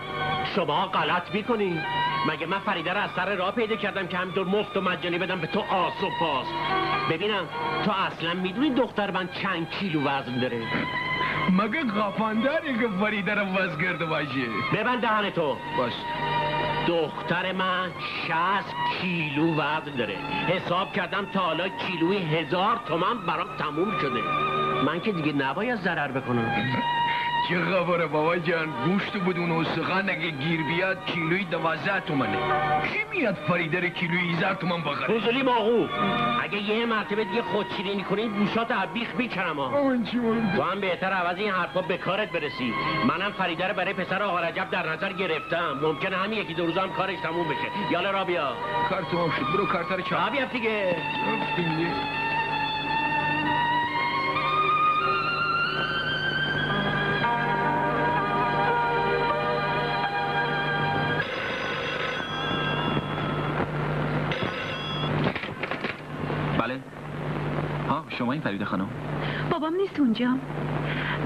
شما غلط میکنی. مگه من فریده رو از سر راه پیدا کردم که همینطور مفت و مجانی بدم به تو آس و پاس؟ ببینم تو اصلا میدونی دختر من چند کیلو وزن داره؟ مگه قافانداری که فریده رو وزن کرده باشه؟ ببند دهن تو. باش. دختر من 60 کیلو وزن داره. حساب کردم تا حالا کیلوی 1000 تومان برام تموم شده. من که دیگه نباید ضرر بکنم. چه خبره بابا جان؟ گوشت بدون استخوان اگه گیر بیاد کیلوی 12 تومنه. کی میاد فریده کیلوی 18 تومن بخره؟ فضولی موقوف. اگه یه مرتبه دیگه خودشیرینی کنی گوشات بیخ میکنم ها. تو هم بهتر عوض این حرفا به کارت برسی. منم فریده رو برای پسر آقا رجب در نظر گرفتم. ممکنه همین یکی دو روز هم کارش تموم بشه. یالا رابیا. کار تمام شد. برو کارت رو چاپ. رابیا دیگه. شما این فریده خانم؟ بابام نیست اونجا.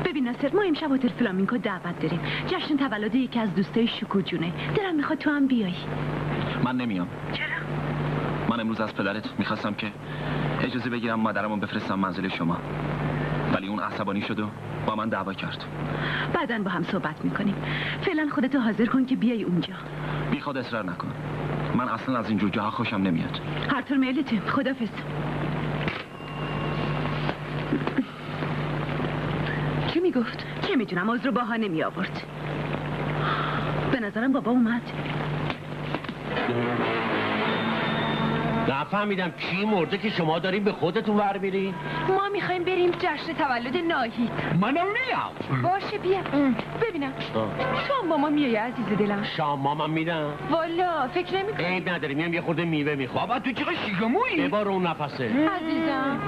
ببین ناصر، ما امشب هتل فلامینکو دعوت داریم. جشن تولد یکی از دوستای شکو جونه. دلم میخواد تو هم بیایی. من نمیام. چرا؟ من امروز از پدرت میخواستم که اجازه بگیرم مادرمو بفرستم منزل شما، ولی اون عصبانی شد و با من دعوا کرد. بعدن با هم صحبت میکنیم. فعلا خودتو حاضر کن که بیای اونجا. بی خود اصرار نکن. من اصلا از این جور جاها خوشم نمیاد. هر طور میلته. خدافظ. چی میگفت؟ چه میدونم، عذر بهانه می آورد. به نظرم بابا اومد. نفهمیدم کی مرده که شما دارین به خودتون ور میرین؟ ما میخوایم بریم جشن تولد ناهید. منم میام. باشه بیا. ببینم تو هم با ما میای عزیز دلم. شامام میدم. والا فکر نمی‌کنم. عیب نداری، میام یه خورده میوه میخوام. بابا تو چقدر شیگمویی؟ ببار اون نفسه. عزیزم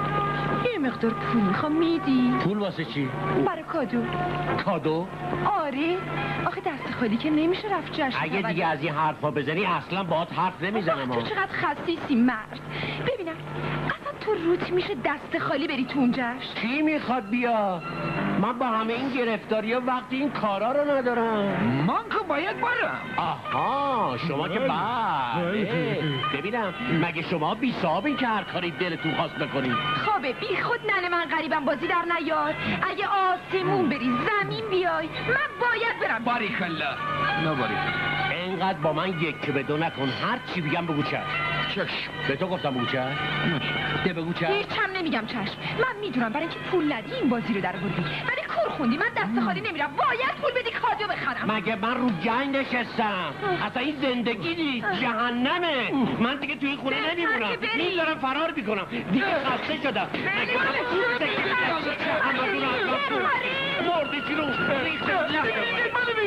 یه مقدار پول میخوام، میدی؟ پول واسه چی؟ برای کادو. کادو؟ آره آخه دست خالی که نمیشه رفت جشن. اگه دیگه از این حرفا بزنی اصلا باهات حرف نمیزنم. تو چقدر خسیسی مرد. ببینم اصلا تو روت میشه دست خالی بری تو اون جشن؟ کی میخواد بیا؟ من با همه این گرفتاری ها وقتی این کارا رو ندارم. من که باید برم. آها شما که بله. ببینم مگه شما بی صاحبین که هر کاری دلتون خواست بکنید؟ خوابه بی خود ننه من غریبم بازی در نیار. اگه آسمون بری زمین بیای من باید برم. باریکالله. نه باریکالله. اینقدر با من یک به دو نکن. هر چی بگم بگو چشم. چشم. به تو گفتم بگو چشم. ده بگو چشم. هیچم نمیگم چشم. من میدونم برای اینکه پول ندی این بازی رو در آوردی، ولی کور خوندی. من دست خالی نمیرم. باید پول بدی کادو بخرم. مگه من رو جنگ نشستم؟ اصلا این زندگی جهنمه. من دیگه توی این خونه نمیمونم. میذارم فرار میکنم. دیگه خسته شدم. مگه من مردی چی رو ریخته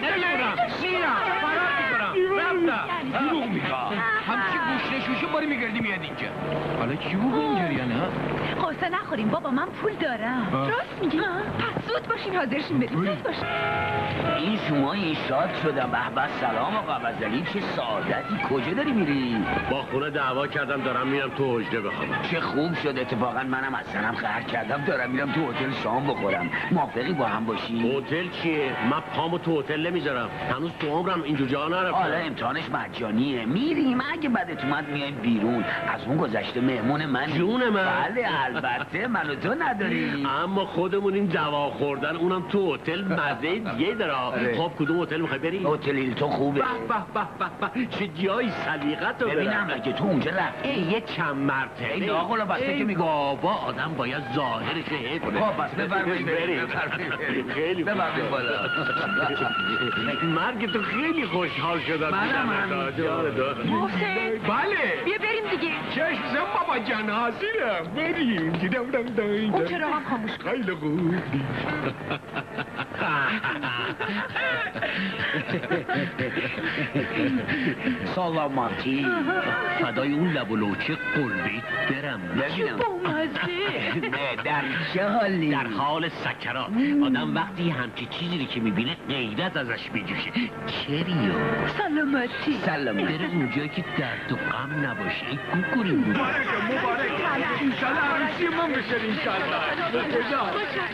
نمیمونم. میرم فرار میکنم. رفتم. دروغ میگه. همچی گوش نشوشه باری میگردی میاد اینجا. حالا چی بگو اینجا یا نه؟ قصه نخوریم بابا، من پول دارم. راست میگی؟ پس زود باشین حاضرشین بریم. زود باشین. این شما این شاد شدم. به سلام آقا غزالی، چه سعادتی. کجا داری میری؟ با خونه دعوا کردم دارم میرم تو حجره بخوابم. چه خوب شد. اتفاقا منم از سنم قهر کردم دارم میرم تو هتل شام بخورم. موافقی با هم باشی؟ هتل چیه؟ من پامو تو هتل نمیذارم. هنوز تو عمرم اینجور جا نرفتم. حالا امتحانش مجانیه. میریم اگه بدت اومد میایم بیرون. از اون گذشته مهمون من. جون من. بله البته من و تو نداریم. اما خودمون این دوا خوردن اونم تو هتل مزه دیگه داره. خب کدوم هتل میخوای بری؟ هتل هیلتون خوبه. به چه جای سلیقتو ببینم اگه تو اونجا رفتی یه چند مرتبه. این آقا بسته که میگه بابا آدم باید ظاهرش حیف کنه. خب بس بفرمایید خیلی بفرمایید بالا. مرگ تو خیلی خوشحال شدم. محسن بله بیا بریم دیگه. چشم بابا جان حاضرم. بریم. اون چرا هم خاموش کن. خیلی خوب. سلامتی. فدای اون لب و لوچه قلبی برم. ببینم بامزه. در چه حالی؟ در حال سکرات. آدم وقتی همچی چیزی که میبینه غیرت ازش میجوشه. چریو سلامتی. سلامتی. بره اونجایی که درد و غم نباشه. ای کوکوری بود. مبارک. انشالله عروسی من بشه انشالله.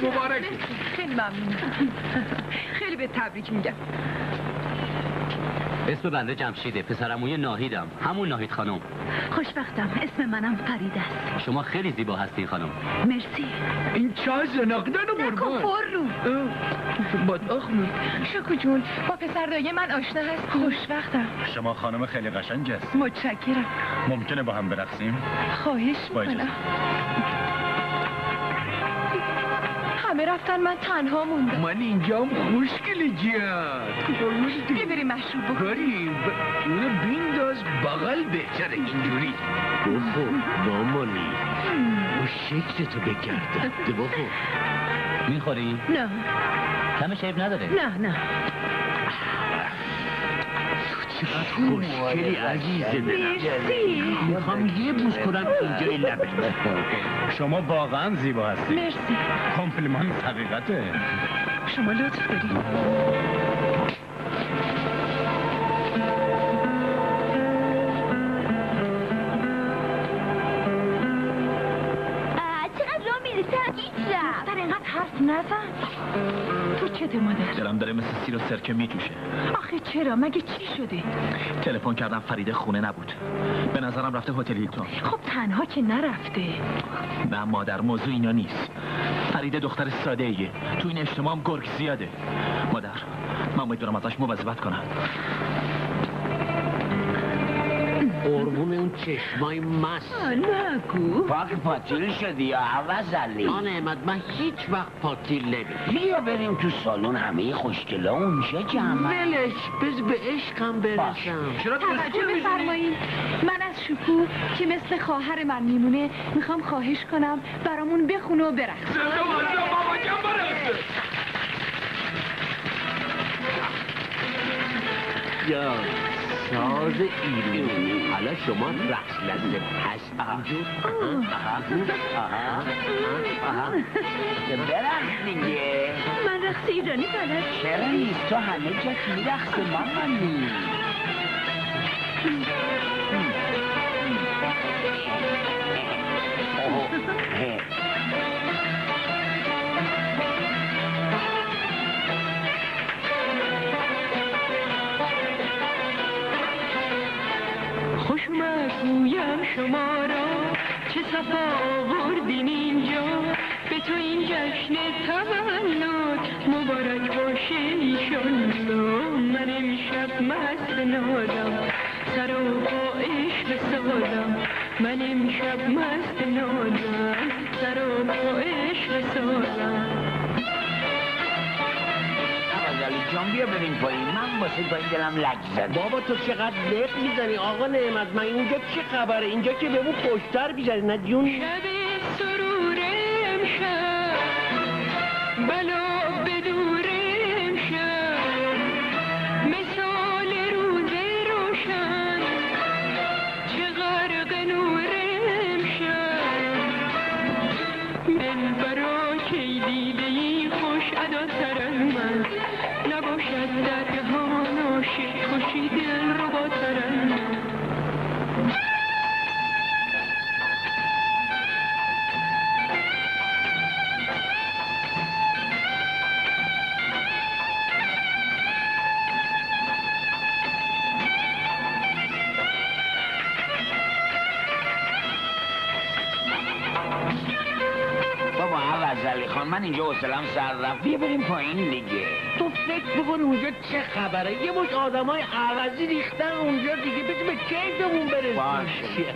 مبارک. خیلی ممنونم. خیلی به تبریک میگم. اسم بنده جمشیده، پسرعموی ناهیدم، همون ناهید خانم. خوشبختم. اسم منم فریده است. شما خیلی زیبا هستین خانم. مرسی. این چای زناقدن و نکن پر رو. باد آخمه. شکو جون با پسر دایه من آشنا هست. خوشبختم. شما خانم خیلی قشنگ است. متشکرم. ممکنه با هم برقصیم؟ خواهش با اجازه. میکنم. همه رفتن من تنها موندم. من اینجام خوشگلی جان. بریم مشروب بخوریم. بریم اونو بینداز بغل بهتره اینجوری. بخور مامانی و شکلتو بگردم. بخور. میخوری؟ نه کم شیب نداره؟ نه چقدر خوشگلی عزیز دلم. میخوام یه بوس کنم اینجای لبت. شما واقعا زیبا هستی. مرسی. کامپلیمان حقیقته. شما لطف دارید. حرف نزن. تو چته مادر؟ دلم داره مثل سیر و سرکه میجوشه. آخه چرا؟ مگه چی شده؟ تلفن کردم فریده خونه نبود. به نظرم رفته هتل هیلتون. خب تنها که نرفته. نه مادر، موضوع اینا نیست. فریده دختر ساده ایه. تو این اجتماع هم گرگ زیاده. مادر من باید برم ازش مواظبت کنم. قربون اون چشمای مست. نگو. پاک پاتیل شدی یا عوضلی؟ احمد من هیچ وقت پاتیل نمیدم. بیا بریم تو سالن همه خوشگلا اونجا جمع. ولش بز به عشقم برسم. چرا توجه بفرمایید. من از شکوه که مثل خواهر من میمونه میخوام خواهش کنم برامون بخونه و برقص. یا ساز ایرانی. حالا شما رقص لازم هست اینجور. برقص دیگه. من رقص ایرانی بلد. چرا نیست؟ تو همه جا که میرقص مامانی. خوش اومد گویم شما را چه صفا آوردین اینجا. به تو این جشن تولد مبارک باشه ایشالله. من امشب مست نادم سر و با عشق سادم. من امشب مست نادم سر و با عشق سادم. جان بیا بریم پایین. من واسه پایین دلم لج زد. بابا تو چقدر لق میزنی آقا نعمت. من اینجا چه خبره؟ اینجا که بهمون خوشتر بیزنی نه جون. شب سرور امشب بلا بدور امشب مثال روز روشن چه غرق نور امشب. من برا کی دیده‌ای خوش اداتر از من نباشد در جهان عاشق خوشی دل رو با ترن. بابا عوضلی خان من اینجا حوصله‌ام سر رفت. بیا بریم پایین دیگه. تو فکر بکن اونجا چه خبره؟ یه مش آدمای عوضی ریختن اونجا دیگه. بذار به کیفمون برسیم. باشه.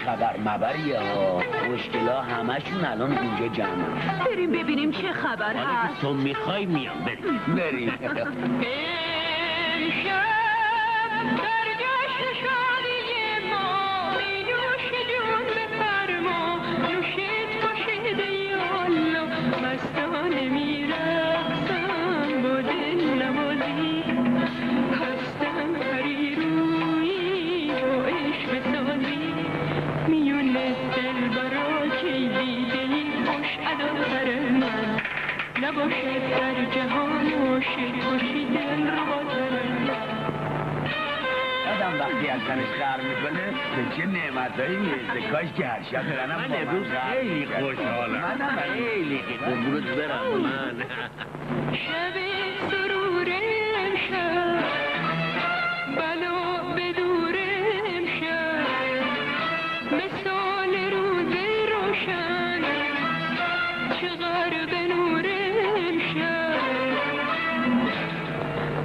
خبر مبریه ها. مشکلا همشون الان اینجا جمعه. بریم ببینیم چه خبر هست. تو میخوای میام بریم. امشب در جشن شادی ما می نوش جون بفرما. نوشید باشید یالا مستانه میرقصم با دل نوازی. هستم پری روی با عشق سازی. میون دل برا کی دیده‌ای خوش اداتر من نباشد در جهان عاشق خوشی دل رو با ترن. آدم وقتی از تنش خر میکنه به چه نعمتایی میرسه. کاش که هر شب برنم. من امروز خیلی خوشحالم. منم خیلی قربونت برم. من شب روشن بلا به دور امشب مثال روز روشن چقدر به نور امشب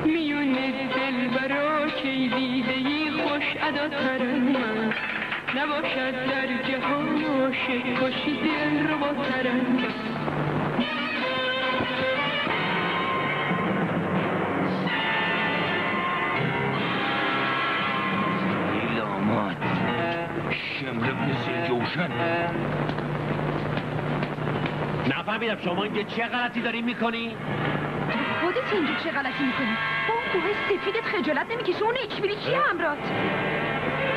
میون دل برا چه دیدهی خوش اداترم نباشد در جهان عاشق باشی دل رو با ترم ایلامات شمر ابن جوشن نفهمیدم شما اینجا چه غلطی داری میکنی؟ خودت اینجا چه غلطی میکنی؟ با اون کوه سفیدت خجالت نمیکشه اون ایچبیلی چیه همرات؟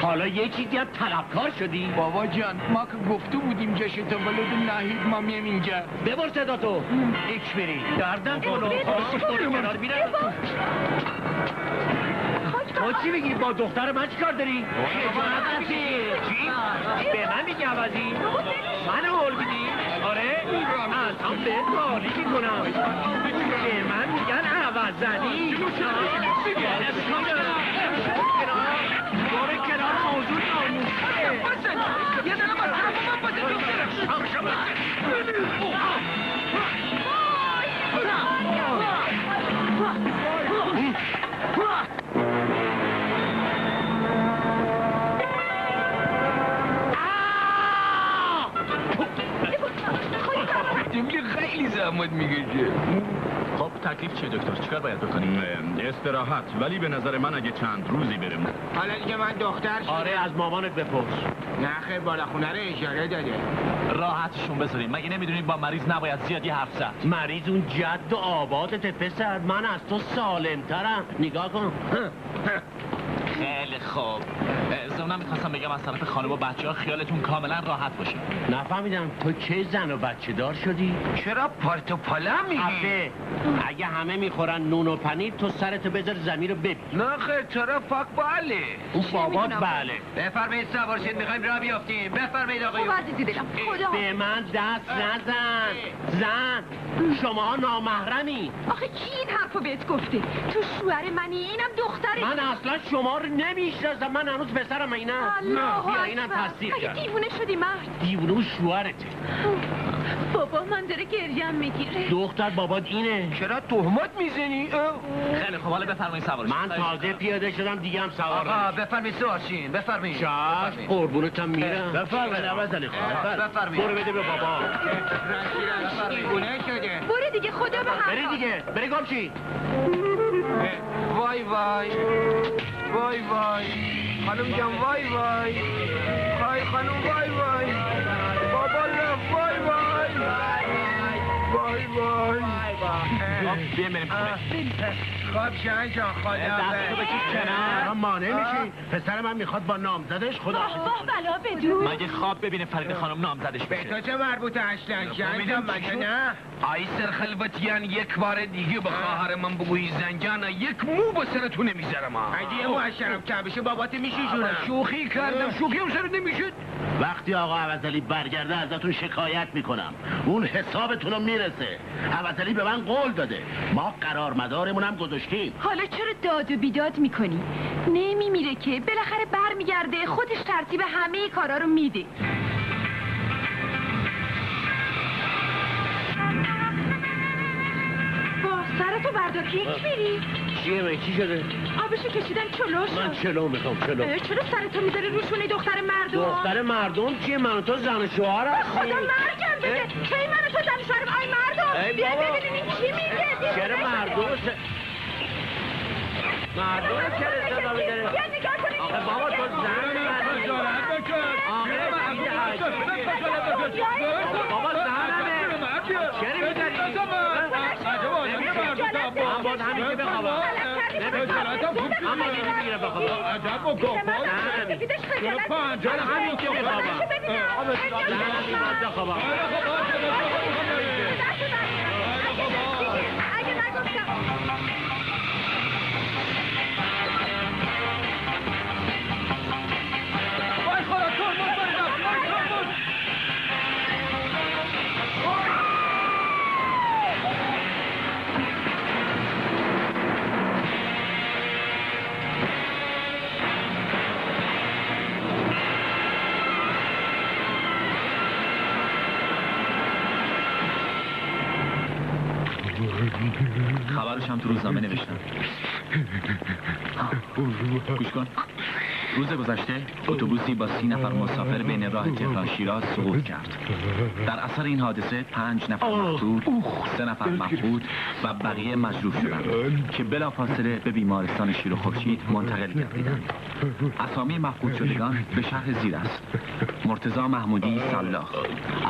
حالا یه چیزی هم طلبکار شدی؟ بابا جان ما که گفته بودیم جشن تولد ناهید ما میم اینجا ببر صدا تو ایچ بری دردم کنو کنار میره تو چی میگی؟ با دختر من چی کار داری؟ چی؟ به من میگی عوضی؟ من هول میدی؟ آره؟ از هم به کاری میکنم به من میگن عوضنی دوره کنار موضوع ناموسیه یه دنه با تمام باید خیلی زحمت میکشه. خب تکلیف چیه دکتر؟ چیکار باید بکنیم؟ استراحت، ولی به نظر من اگه چند روزی بریم. حالا دیگه من دختر شدم. آره از مامانت بپرس. نه خیر بالا خونه رو اجاره داده. راحتشون بذارین. مگه نمیدونین با مریض نباید زیادی حرف زد؟ مریض اون جد و آبادت پسر، من از تو سالمترم. نگاه کن. خیلی خوب. ضمناً میخواستم بگم از طرف خانم و بچه‌ها خیالتون کاملا راحت باشه. نفهمیدم تو کی زن و بچه دار شدی؟ چرا پارت و پالا میگی؟ اگه همه میخورن نون و پنیر تو سرتو بذار زمین رو ببین. نه خیر چرا فاک بله. اون بابات بله. بفرمایید سوار شید میخوایم راه بیافتیم. بفرمایید آقایون. خب عزیزی دلم خدا به من دست نزن. زن شما نامحرمی. آخه کی این حرفو بهت گفته؟ تو شوهر منی اینم دختره. من اصلا شما رو نمیشناسم. من هنوز پسرم اینا. بیا اینم تصدیق کرد. مگه دیوونه شدی مرد؟ دیوونه و شوهرته. بابا من داره گریم میگیره. دختر بابات اینه. چرا تهمت میزنی؟ خیلی خب حالا بفرمایید سوار شید. من تازه پیاده شدم دیگه هم سوار. آقا بفرمایید سوار شین. بفرمایید. شاید قربونتم میرم. بفرمایید عوض علی خان. بفرمایید. برو بده به بابا. دیوونه شده. برو دیگه خدا به هر بری دیگه. بری گم چی؟ وای وای وای وای خانم جان وای وای خای خانم وای وای بابا رفت وای وای وای وای خب بیایم بریم خونه. خب شهن جان خدا دستو بکش کنار. مانع میشی. پسر من میخواد با نامزدش خدا واه بلا بدون. مگه خواب ببینه فرید خانم نامزدش به بشه؟ تو چه مربوطه اصلا شهن جان مگه نه آی سرخلوتیان یک بار دیگه به خواهر من بگویی زنجانه یک مو به سرتون نمیذارم. اگه یه مو از شرم کم بشه بابات میشیشونم. شوخی کردم. شوخی هم سر نمیشد. وقتی آقا عوضعلی برگرده ازتون شکایت میکنم. اون حسابتون رو میرسه. عوضعلی به من قول داده. ما قرار مدارمون هم گذاشتیم. حالا چرا داد و بیداد میکنی؟ نمیمیره که بالاخره برمیگرده خودش ترتیب همه کارا رو میده. سرتو بردار که یک میری؟ چیه چی شده؟ آبشو کشیدن چلو شد. من چلو میخوام چلو. چرا سرتو میذاری روشونه دختر مردم؟ دختر مردم چیه؟ من و تو زن و شوهر هستیم. خدا مرگم بده. کی من و تو زن و شوهرم؟ آی مردم بیا ببینیم چی میگه. چرا مردم مردم چرا صدا میداره؟ بیا نگاه کنیم. بابا تو زن بابا زنمه. چرا میداری؟ من باید همین که بخوابم. اما نمیگیره بخوابم. عجب و کافات چرا پنجان همین که بخوابم. همین باید بخوابم. خبرش هم تو روزنامه نوشتم. گوش کن. روز گذشته اتوبوسی با 30 نفر مسافر بین راه تهران شیراز سقوط کرد. در اثر این حادثه 5 نفر مقتول، 3 نفر مفقود و بقیه مجروح شدند که بلافاصله به بیمارستان شیر و خورشید منتقل گردیدند. اسامی مفقود شدگان به شرح زیر است: مرتضی محمودی سلاخ،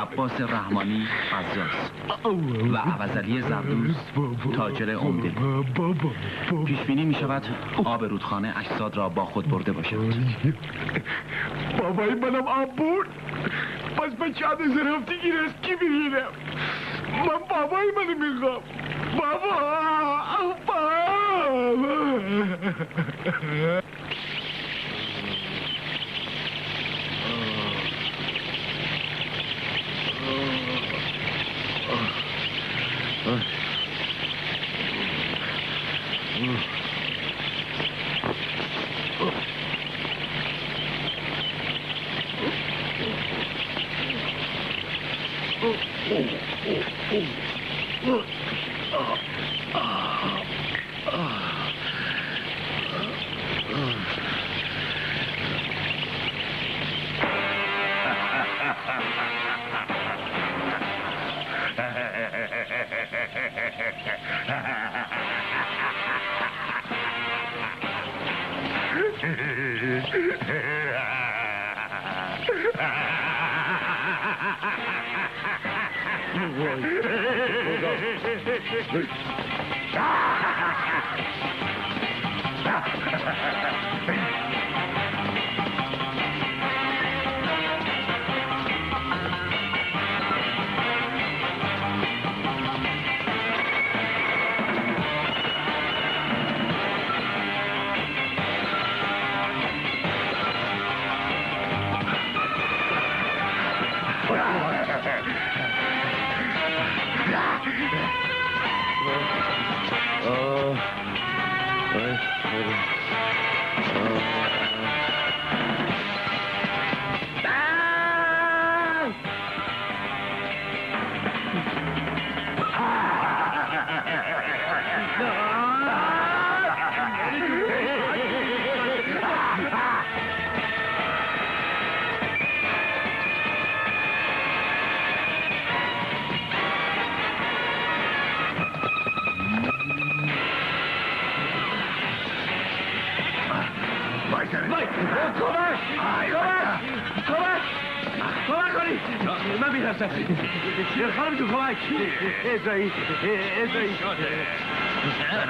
عباس رحمانی قزاز و عوضعلی زردوز تاجر عمده. پیش بینی می شود آب رودخانه اجساد را با خود برده باشد. بابای منم آب برد. پس به چند هزار هفتگی رست کی بگیرم؟ من بابای منو میخوام. بابا.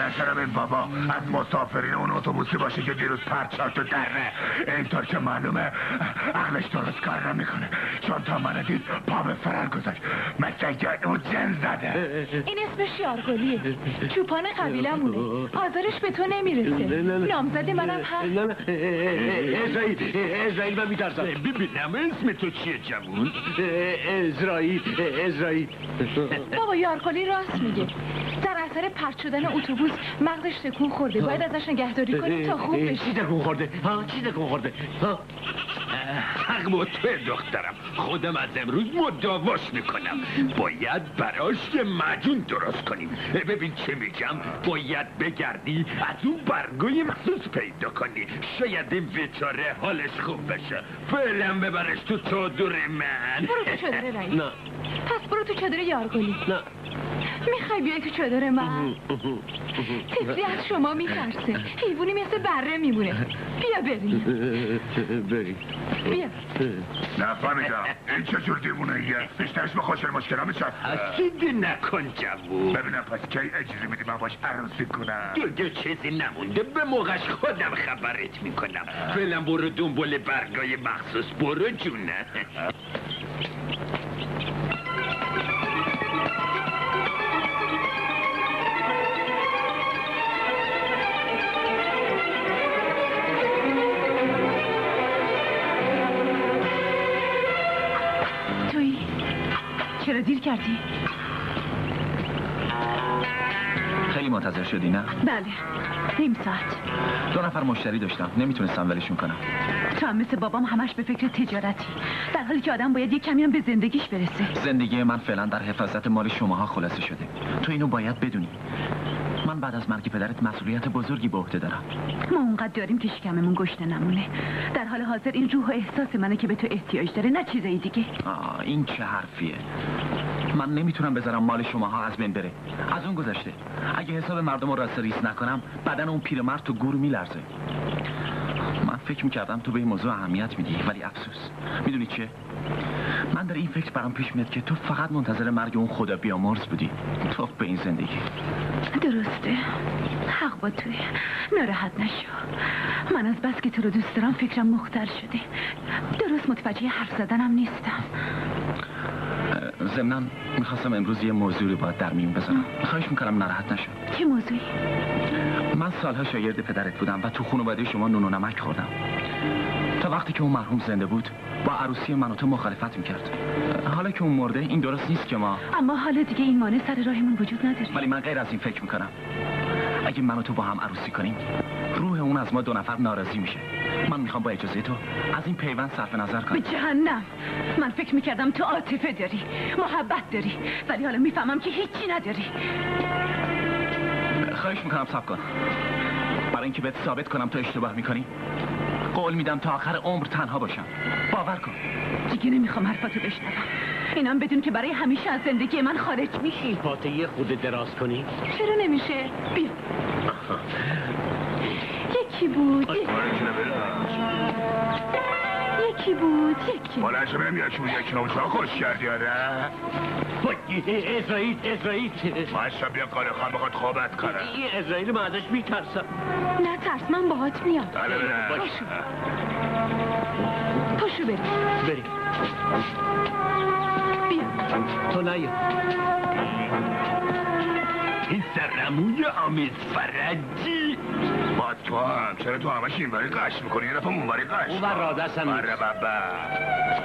نشرم این بابا از مسافرین اون اتوبوسی باشه که دیروز پرچار تو دره. اینطور که معلومه عقلش درست کار نمیکنه، چون تا من دید پا به فرار گذاشت مثل که اون جن زده. این اسمش یارگلیه، چوپان قبیلمونه. آزارش به تو نمیرسه. نامزد منم هست. ازرائیل من میترسم. ببینم اسم تو چیه جوون؟ ازرائیل. بابا یارگلی راست میگه. در اثر پرت شدن اتوبوس مغزش تکون خورده. باید ازش نگهداری کنی تا خوب بشه. چی تکون خورده؟ حق با توی دخترم. خودم از امروز مداواش میکنم. باید براش یه معجون درست کنیم. ببین چه میگم، باید بگردی از اون برگوی مخصوص پیدا کنی. شاید این بیچاره حالش خوب بشه. فعلا ببرش تو چادر من. برو تو چادر رئیس. نه. پس برو تو چادر یارگلی. نه. میخوای بیای تو چادر من؟ تفلی از شما میترسه. حیوانی مثل بره میمونه. بیا بریم. بیا. نفهمیدم این چجور دیوونه یه؟ بیشترش به خوشر مشکلم میشد. حسیدی نکن جوون. ببینم پس کی اجازه میدی من باش عروسی کنم؟ دیگه چیزی نمونده، به موقعش خودم خبرت میکنم. فعلا برو دنبال برگای مخصوص. برو جونه. چرا دیر کردی؟ خیلی منتظر شدی نه؟ بله، نیم ساعت. 2 نفر مشتری داشتم، نمیتونستم ولشون کنم. تو هم مثل بابام همش به فکر تجارتی، در حالی که آدم باید یک کمی هم به زندگیش برسه. زندگی من فعلا در حفاظت مال شماها خلاصه شده. تو اینو باید بدونی. من بعد از مرگ پدرت مسئولیت بزرگی به عهده دارم. ما اونقدر داریم که شکممون گشنه نمونه. در حال حاضر این روح و احساس منه که به تو احتیاج داره، نه چیزای دیگه. این چه حرفیه؟ من نمیتونم بذارم مال شماها از بین بره. از اون گذشته اگه حساب مردم رو راست ریس نکنم بدن اون پیرمرد تو گور میلرزه. من فکر میکردم تو به این موضوع اهمیت میدی، ولی افسوس. میدونی چیه؟ من در این فکر برام پیش میاد که تو فقط منتظر مرگ اون خدا بیامرز بودی. تو به این زندگی. درسته، حق با توی. ناراحت نشو. من از بس که تو رو دوست دارم فکرم مختل شده. درست متوجه حرف زدنم نیستم. ضمناً میخواستم امروز یه موضوعی باید در میون بذارم. خواهش میکنم ناراحت نشو. چه موضوعی؟ من سالها شاگرد پدرت بودم و تو خانواده شما نون و نمک خوردم. تا وقتی که اون مرحوم زنده بود با عروسی من و تو مخالفت میکرد. حالا که اون مرده این درست نیست که ما. اما حالا دیگه این مانع سر راهمون وجود نداره. ولی من غیر از این فکر میکنم اگه من و تو با هم عروسی کنیم روح اون از ما 2 نفر ناراضی میشه. من میخوام با اجازه تو از این پیوند صرف نظر کنم. به جهنم. من فکر میکردم تو عاطفه داری، محبت داری، ولی حالا میفهمم که هیچی نداری. خواهش میکنم صبر کن. برای اینکه بهت ثابت کنم تو اشتباه میکنی قول میدم تا آخر عمر تنها باشم. باور کن. دیگه نمیخوام حرفاتو بشنوم. اینم بدون که برای همیشه از زندگی من خارج میشی. پاتو یه خود دراز کنی؟ چرا نمیشه؟ بیا. یکی بود یکی بلند شو بریم یا چون یکی نوچه خوش کردی آره؟ اسرائیل ماشا بیا کار خواهم بخواد خوابت کنم. این اسرائیل من ازش میترسم. نه ترس، من باهات میام. بله بریم. پاشو بریم. بیا. تو نیا. این سرموی آمیز فرجی با تو هم چرا تو همش این باری قش میکنی؟ یه دفعه اون باری قش اون بر رادستم نیست. بره بابا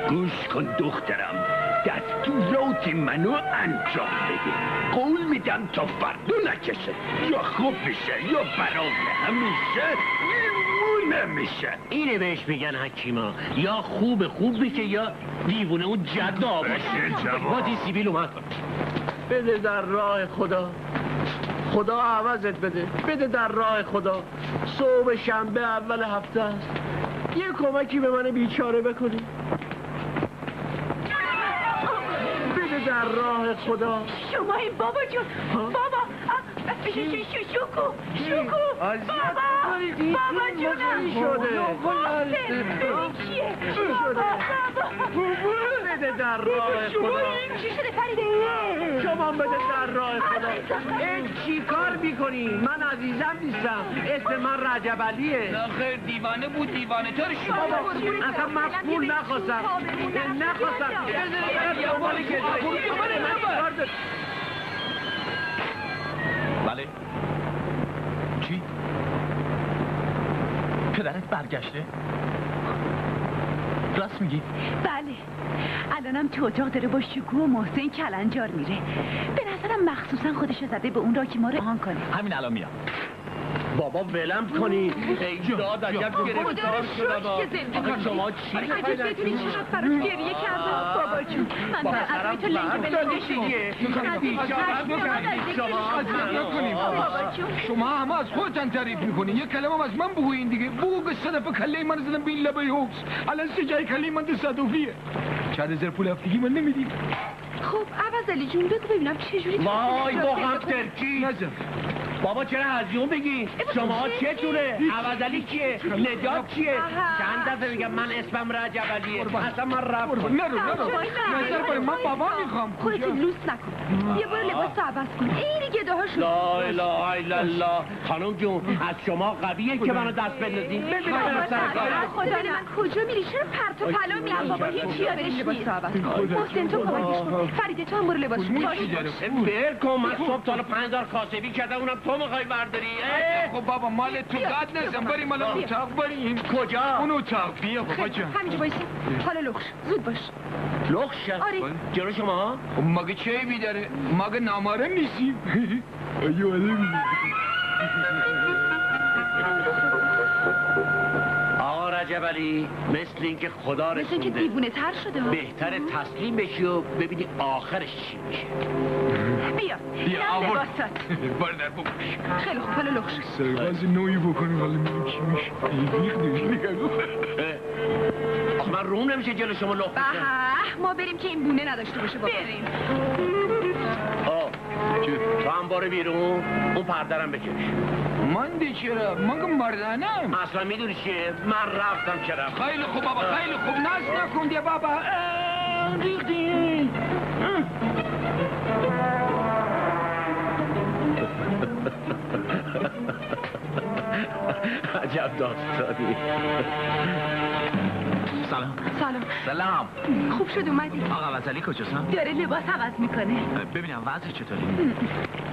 گوش کن دخترم، دستورات منو انجام بده. قول میدم تا فردا نکشه، یا خوب میشه یا برای همیشه میمونه میشه. اینه بهش میگن حکیما، یا خوب میشه یا دیوونه اون جد آباش. با دی سیبیل اومد. بده در راه خدا عوضت بده در راه خدا. صبح شنبه اول هفته است، یه کمکی به من بیچاره بکنی. بده در راه خدا. شما این بابا جون، بابا شوکو بابا جونم شده چیه؟ بابا بده در راه خدا. چی شده فریده؟ شما بده در راه خدا. این چی کار میکنی؟ من عزیزم نیستم، اسم من رجب علیه. آخر دیوانه بود، دیوانه طور شد. اصلا من پول نخواستم. بله. چی؟ پدرت برگشته؟ راست میگی؟ بله، الانم تو اتاق داره با شکوه و محسن کلنجار میره. به نظرم مخصوصا خودش زده به اون را که ما رو آهان کنه. همین الان میام. بابا ولم کنی. ای داد عجب گرفتار شدم. شما چی؟ اگه بدونی چقدر فرات گریه کردم بابا جون. من در عظمی تو لنگ به لنگ شما همه از خودتن تعریف میکنی. یک کلمه از من بگوین دیگه. بگو که صدف کله من زدم به این لبه هوکس. الان 3 جای کله من تصادفیه. 4000 پول هفتگی من نمیدیم. خب عوضعلی جون بگو ببینم چجوری. وای با هم ترکی. بابا چرا هزیون بگی؟ شما چطوره؟ عوضعلی کیه؟ نجات کیه؟ چند دفعه میگم من اسمم رجب علیه. اصلا من رفت. نرو نظر برای من بابا میخوام. خودتو لوس نکن. بیا برو لباس عوض کن. این دیگه دهاشون. لا اله الا الله. خانم جون از شما قویه که منو دست بندازی. خدا من کجا میری؟ چرا پرت و پلا میری؟ بابا هیچ یادش نیست. محسن تو کمکش کن. فریده تو هم برو لباسشو بر کن. من صبح تا 5000 کاسبی کردم، اونم تو میخوای برداری. خب بابا مال تو قد نزن. بریم الان اتاق بریم. کجا؟ اون اتاق. بیا بابا جان. همینجا بایستی. حالا لخش زود باش. لخش؟ آره. جلو شما؟ مگه چه ایبی داره؟ مگه نامارم نیستیم؟ آقا رجب علی مثل اینکه خدا مثل اینکه رسونده دیوونه تر شده ها. بهتره تسلیم بشی و ببینی آخرش چی میشه. بیا لباسات بردر بپوش. خیلی خوب حالا لخش سرباز نوعی بکنیم ولی میگه چی میشه آخه من روم نمیشه جلو شما لخت بشم. ما بریم که این بونه نداشته باشه بابا. بریم تو هم باره بیرون اون پردرم بکش. من دی چرا؟ من که مردانم. اصلا میدونی چیه؟ من رفتم چرا. خیلی خوب بابا خیلی خوب ناز نکن دیگه بابا. ریختی. عجب داستانی. سلام. سلام خوب شد اومدی. آقا وزلی کجاست؟ داره لباس عوض میکنه. ببینم وضع چطوری؟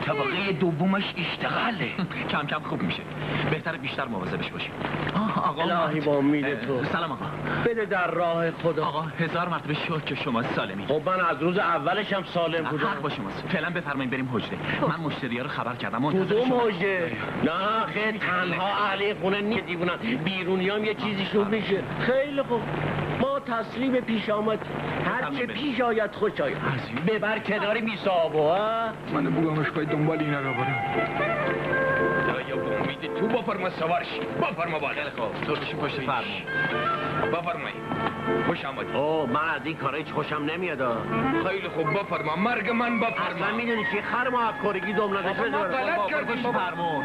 طبقه دومش اشتغاله. کم کم خوب میشه. بهتره بیشتر مواظبش باشیم. آقا الهی با امید تو. سلام آقا. بده در راه خدا. آقا 1000 مرتبه شکر که شما سالمی. خب من از روز اولش هم سالم بودم. حق با شماست. فعلا بفرمایید بریم حجره. من مشتری‌ها رو خبر کردم. منتظر کدوم شما. حجره؟ نه خیلی تنها اهل خونه نیست دیوونن. بیرونیام یه چیزیشون میشه. خیلی خوب. ما تسلیم پیش آمد. هر چه پیش آید خوش آید. ببر کناری بی صاحبو ها. من بگمش باید دنبال اینا رو برم. یا با امید تو بفرما سوارش. بفرما بالا. خب تو بشین پشت فرمون. بفرمایید. خوش آمدید. من از این کارا هیچ خوشم نمیاد. خیلی خوب بفرما. مرگ من بفرما. اصلا میدونی چی خر ما از کارگی دم نداشته ما غلط کردیم بابا. فرمون.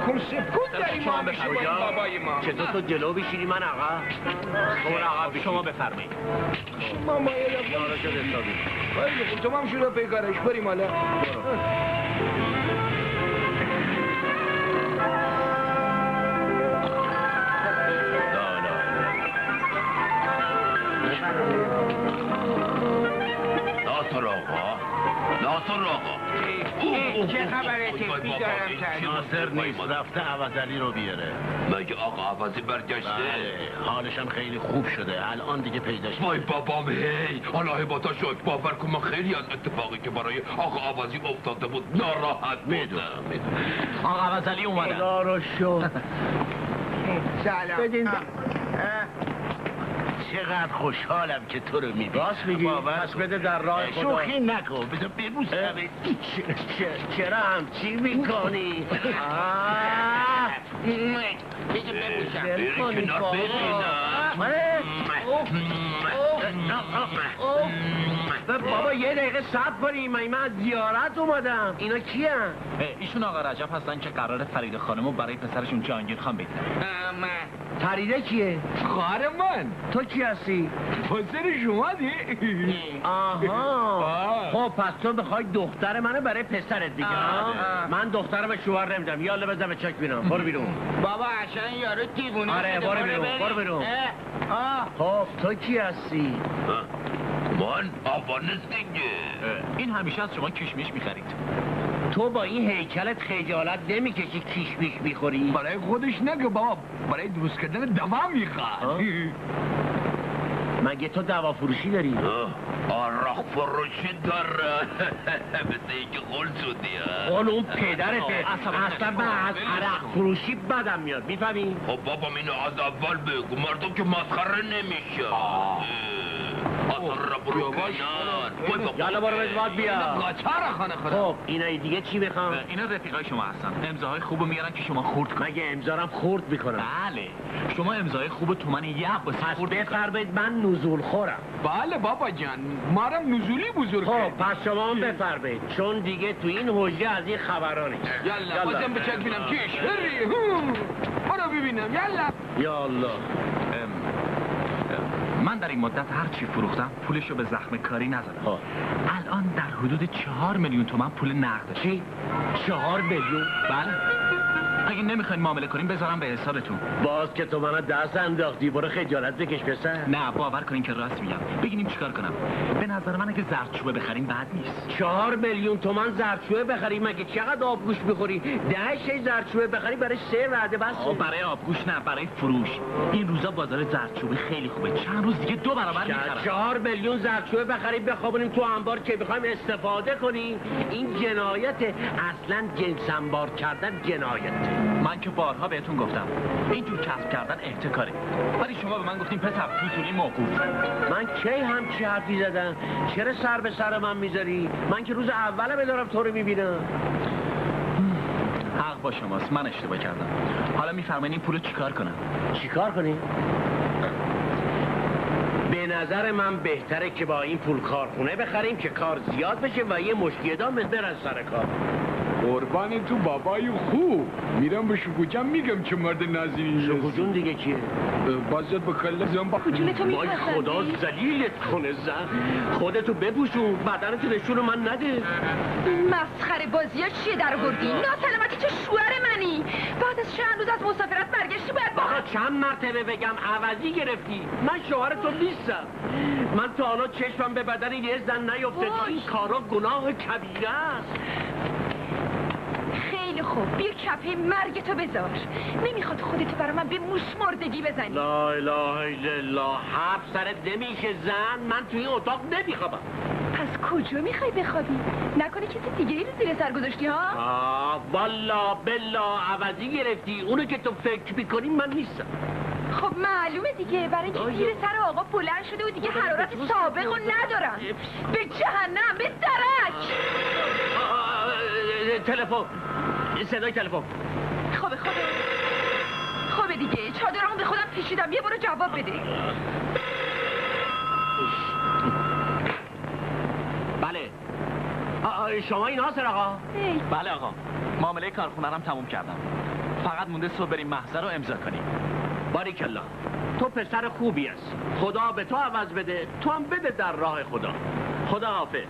شون سکوت داریم ما میشه بابای ما. چطور تو جلو بشینی من آقا؟ شما بفرمایید. ما یه خیلی خوب تمام شده پیکارش بریم حالا. ناصر آقا چه خبره تپی دارم کردی؟ ناصر نیست رفته عوضلی رو بیاره. مگه آقا عوضی برگشته؟ حالش هم خیلی خوب شده الان دیگه پیداش. وای بابام هی الله با تا شکر باور کن من خیلی از اتفاقی که برای آقا عوضی افتاده بود ناراحت بودم. آقا عوضلی اومدن. خدا رو شکر. سلام چقدر خوشحالم که تو رو میبینم. راست میگی؟ پس بده در راه خدا. شوخی نکن بذار ببوسم. چرا همچی میکنی؟ بذار ببوسم. بری کنار ببینم. بابا یه دقیقه صبر کنیم من از زیارت اومدم. اینا کیه؟ ایشون آقا رجب هستن که قرار فریده خانمو برای پسرشون جهانگیر خان بگیرن. فریده کیه؟ خواهر من. تو کی هستی؟ پسر شما دی؟ آها. خب پس تو بخوای دختر منو برای پسرت دیگه. من دخترم به شوهر نمیدم. یالا بزن به چک بینم. برو بیرون. بابا عشان یارو دیوونه. آره برو بیرون. برو بیرون. خب تو کی هستی؟ من آوانست دیگه. این همیشه از شما کشمش میخرید. تو با این هیکلت خجالت نمیکشی کشمش میخوری؟ برای خودش نگه بابا برای درست کردن دوا میخواد. مگه تو دوا فروشی داری؟ آراخ فروشی داره. مثل اینکه خول شدی قول اون پدرته. اصلا من از عرق فروشی بدم میاد میفهمی؟ خب بابا اینو از اول بگو مردم که مسخره نمیشه. اصلا برو کنار. یالا برو بزباد بیا. قاچار خانه خدا. خب اینای دیگه چی میخوام؟ اینا رفیقای شما هستن. امضاهای خوبو میارن که شما خورد کنید. مگه امضارم خورد میکنم؟ بله. شما امضای خوبو تومن یه عباسی خورد میکنید. بفرمایید من نزول خورم. بله بابا جان ما رو نزولی بزرگ. خب پس شما هم بفرمایید چون دیگه تو این حجه از این خبرانی. یالا بازم بچک بینم کیش هری برو ببینم یالا. من در این مدت هر چی فروختم پولشو به زخم کاری نزدم. الان در حدود 4 میلیون تومان پول نقد. چی؟ 4 میلیون؟ بله. اگه نمیخواین معامله کنیم بذارم به حسابتون. باز که تو منو دست انداختی، برو خجالت بکش پسر. نه باور کنین که راست میگم. بگینیم چیکار کنم؟ به نظر من اگه زردچوبه بخریم بد نیست. 4 میلیون تومان زردچوبه بخریم، مگه چقدر آبگوش میخوری؟ 10 شی زردچوبه بخری برای 3 وعده بس. برای آبگوش نه، برای فروش. این روزا بازار زردچوبه خیلی خوبه، چند روز دیگه 2 برابر میخرم. 4 میلیون زردچوبه بخریم بخوابونیم تو انبار که بخوایم استفاده کنیم. این جنایت، اصلا جنس انبار کردن جنایت. من که بارها بهتون گفتم اینجور کسب کردن احتکاره، ولی شما به من گفتین پسر فضولی موقوف. من کی همچی حرفی زدم؟ چرا سر به سر من میذاری؟ من که روز اول بدارم تو رو میبینم. حق با شماست، من اشتباه کردم. حالا میفرمایین این پولو چیکار کنم؟ چیکار کنی؟ به نظر من بهتره که با این پول کارخونه بخریم که کار زیاد بشه و یه مشکیدان برن سر کار. قربان تو بابای خوب. میرم به شکوچم میگم چه مرد نازنینی. شکوچون دیگه کیه؟ بازت به کله زنبا. کجونتو وای خدا ذلیلت کنه زن. خودتو بپوشون، بدنتو نشون من نده. مسخره بازی ها چیه در بردی؟ ناسلامتی تو شوهر منی. بعد از چند روز از مسافرت برگشتی باید آقا چند مرتبه بگم عوضی گرفتی؟ من شوهر تو نیستم. من تا حالا چشمم به بدن یه زن نیفتاد. این کارا گناه کبیره است. خیلی خوب، بیا کپه مرگ تو بذار. نمیخواد خودتو برای من به موش مردگی بزنی. لا اله الا الله. حرف سرت نمیشه زن. من توی این اتاق نمیخوابم. پس کجا میخوای بخوابی؟ نکنه کسی دیگه ای رو زیر سر گذاشتی ها؟ والا بلا عوضی گرفتی. اونو که تو فکر میکنی من نیستم. خب معلومه دیگه، برای اینکه زیر سر آقا بلند شده و دیگه حرارت سابق رو ندارم. به جهنم، به درک. تلفن، صدای تلفن. خوبه دیگه، چادرامو به خودم پیشیدم. یه برو جواب بده. بله. شما این ناصر آقا؟ بله آقا، معامله کارخونه رم تموم کردم. فقط مونده صبح بریم محضر رو امضا کنیم. باریکالله، تو پسر خوبی است. خدا به تو عوض بده، تو هم بده در راه خدا. خدا حافظ.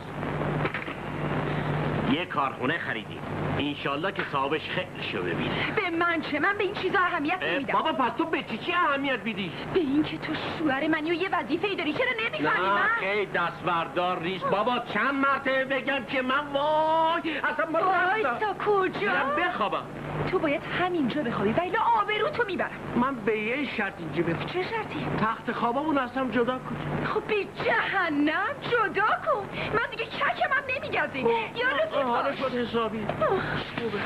یه کارخونه خریدی، انشالله که صاحبش خیلی شو ببینه. به من چه؟ من به این چیزا اهمیت نمیدم. بابا پس تو به چی اهمیت میدی؟ به این که تو شوهر منی و یه وظیفه‌ای داری. چرا نمیفهمی من؟ نه خیلی دست بردار نیست. بابا چند مرتبه بگم که من وای اصلا من وایسا کجا؟ میرم بخوابم. تو باید همینجا بخوابی ولی آبرو تو میبرم. من به یه شرط اینجا بخوابم. چه شرطی؟ تخت خوابمون اصلا جدا کن. خب به جهنم جدا کن. من دیگه ککم هم نمیگزه. یادت حالا شد حسابی. خوبه.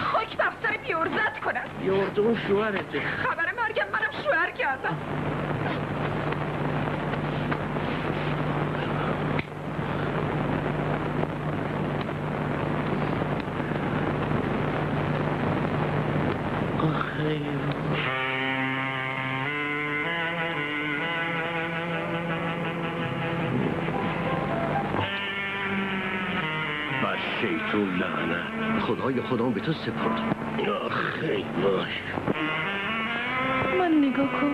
خاک بر سر بیورزت کنم. بیورزه اون شوهرته. خبر مرگم منم شوهر کردم. شیطون لعنت. خدای خودم به تو سپرد. آخی باش. من نگاه کن.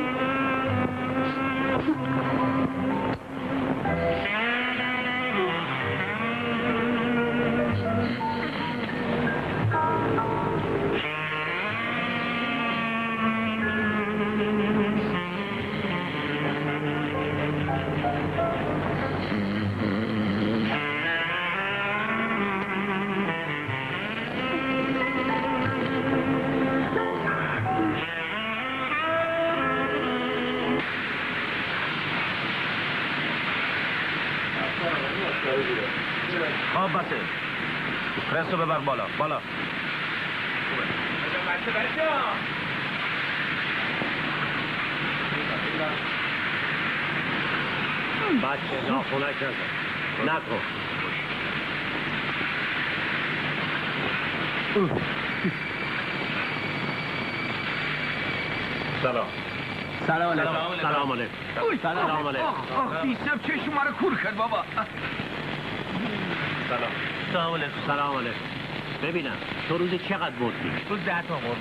بسه پرسو ببر بالا بچه ناخونک نکن. سلام علیکم. بیسم چشم ما رو کور کرد بابا. سلام علیکم. ببینم تو روزی چقدر بردی؟ روز 10 تا قربون.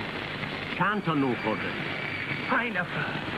چند تا نون خورده؟ 5 نفر.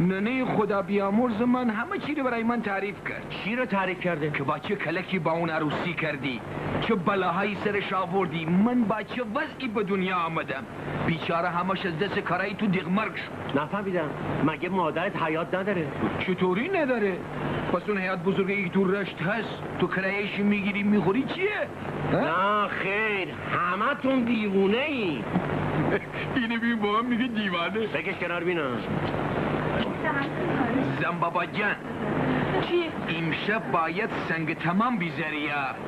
ننه خدا بیامرز من همه چی رو برای من تعریف کرد. چی رو تعریف کرده؟ که با چه کلکی با اون عروسی کردی، چه بلاهایی سرش آوردی، من با چه وضعی به دنیا آمدم. بیچاره همش از دست کارایی تو دیغمرگ شد. نفهمیدم. مگه مادرت حیات نداره؟ چطوری نداره؟ پس اون حیات بزرگی تو رشت هست، تو کرایه‌اش میگیری میخوری چیه؟ نه خیر، همه تون دیوونه ای. اینه بیم با هم میگه دیوانه. بگش کنار بینم. زن بابا جان، چیه؟ امشب باید سنگ تمام بیزاری،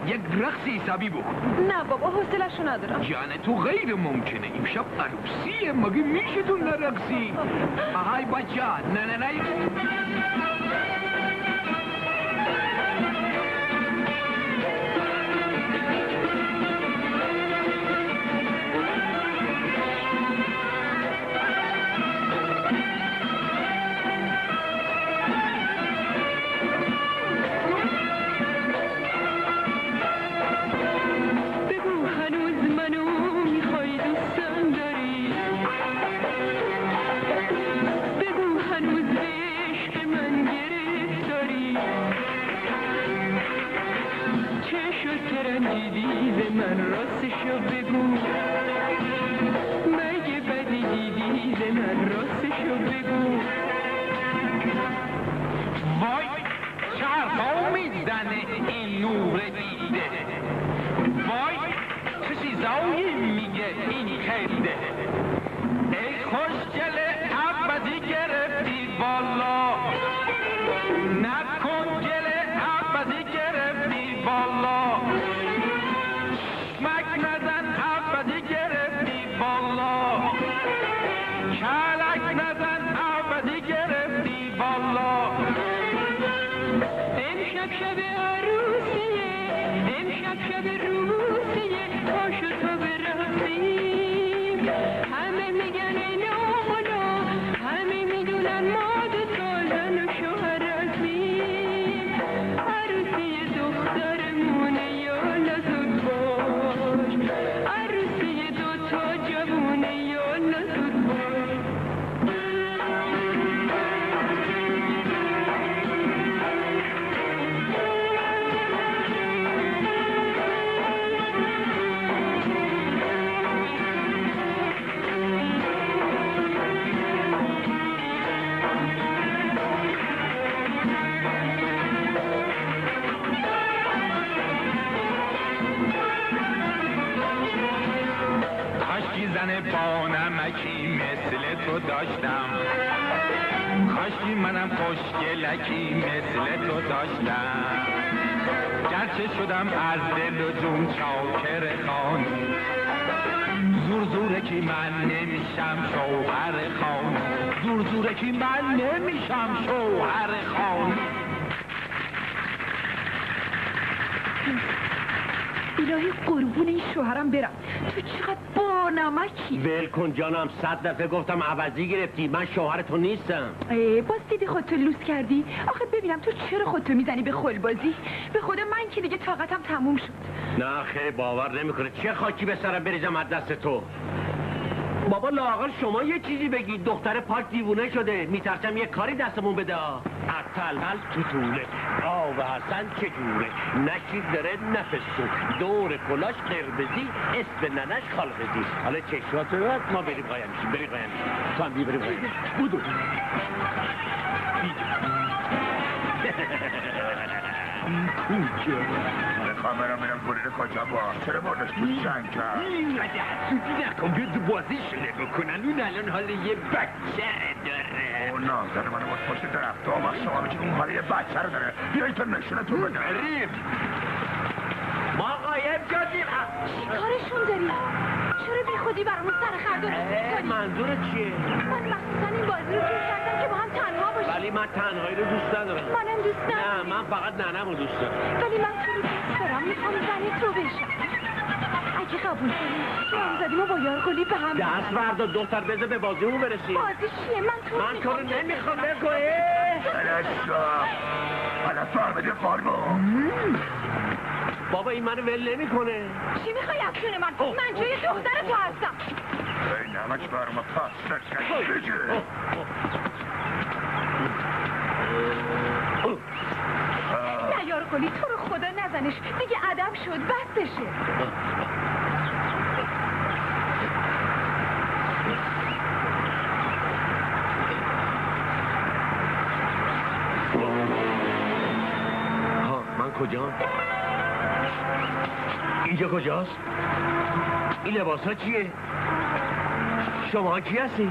یک رقص حسابی بکن. نه بابا حوصله‌شو ندارم. جان تو غیر ممکنه، امشب عروسیه، مگه میشه تو نرقصی؟ آهای بچه، نه کاشکی منم خوشگلکی مثل تو داشتم، گرچه شدم از دل و جون چاکر خان، زور که من نمیشم شوهر خان، زور که من نمیشم شوهر خان. الهی قربون این شوهرم برم، تو چقدر با نمکی. ول کن جانم، 100 دفعه گفتم عوضی گرفتی، من شوهرتو نیستم. باز دیدی خودتو لوس کردی؟ آخه ببینم تو چرا خودتو میزنی به خلبازی؟ به خدا من که دیگه طاقتم تموم شد. نه خیلی باور نمیکنه، چه خاکی به سرم بریزم از دست تو. بابا لااقل شما یه چیزی بگید، دختر پاک دیوونه شده، میترسم یه کاری دستمون بده. اتلال تو طوله آو حسن چجوره، نشید داره نفسو، دور کلاش قربزی، اسم ننش خالقزی. حالا چشمات رو ما بریم قایم میشیم، بریم قایم میشیم، تو هم بریم قایم میشیم. بودو کامرا میرم برید کجا با چرا بردش تو سنگ کرد؟ اینقدر حسودی نکن، بیا تو بازیشونه بکنن، اون الان حال یه بچه داره. اون نازن منو باز پشت درفت آمد، شما میگید اون حال یه بچه رو داره. بیایی تا نشونتون بدم. بریم ما قایم شدیم. چی کارشون داری؟ چرا بی خودی برامون سر خرد کنی؟ منظورت چیه؟ من مخصوصا این بازی رو دوست کردم که با هم تنها باشیم. ولی من تنهایی رو دوست ندارم. منم دوست ندارم. نه من فقط ننمو دوست دارم. ولی من تو رو دوست دارم، میخوام زنیت رو بشم. اگه قبول کنی نامزدیمو با یارگلی به هم دست بردا دختر، بذار به بازیمون برسیم. بازی چیه؟ من تو رو نمیخوام بگوی. حالا فهمیده خانمو. بابا این منو ول نمیکنه. چی میخوای از جون من؟ من جای دختر تو هستم. ای نمک برام پاس نکنی بگه. قلی تو رو خدا نزنش، دیگه ادب شد، بسشه. من کجا؟ اینجا کجاست؟ این لباس ها چیه؟ شما کی هستی؟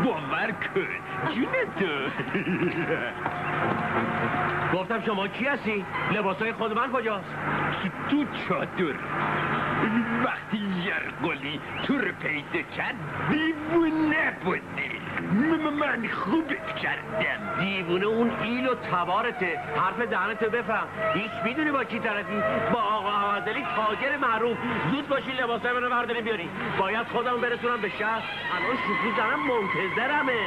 باور کن جون تو. گفتم شما کی هستی؟ لباس های خود من کجاست؟ تو چادر وقتی یرقلی تو رو پیدا کرد دیوونه بودی. من خوبت کردم. دیوونه اون ایل و تبارته. حرف دهنتو بفهم. هیچ میدونی با کی طرفی؟ با آقا حوضلی تاجر معروف. زود باشی لباسای منو بردارین بیارین. باید خودم برسونم به شهر. الان شوخی زنم منتظرمه.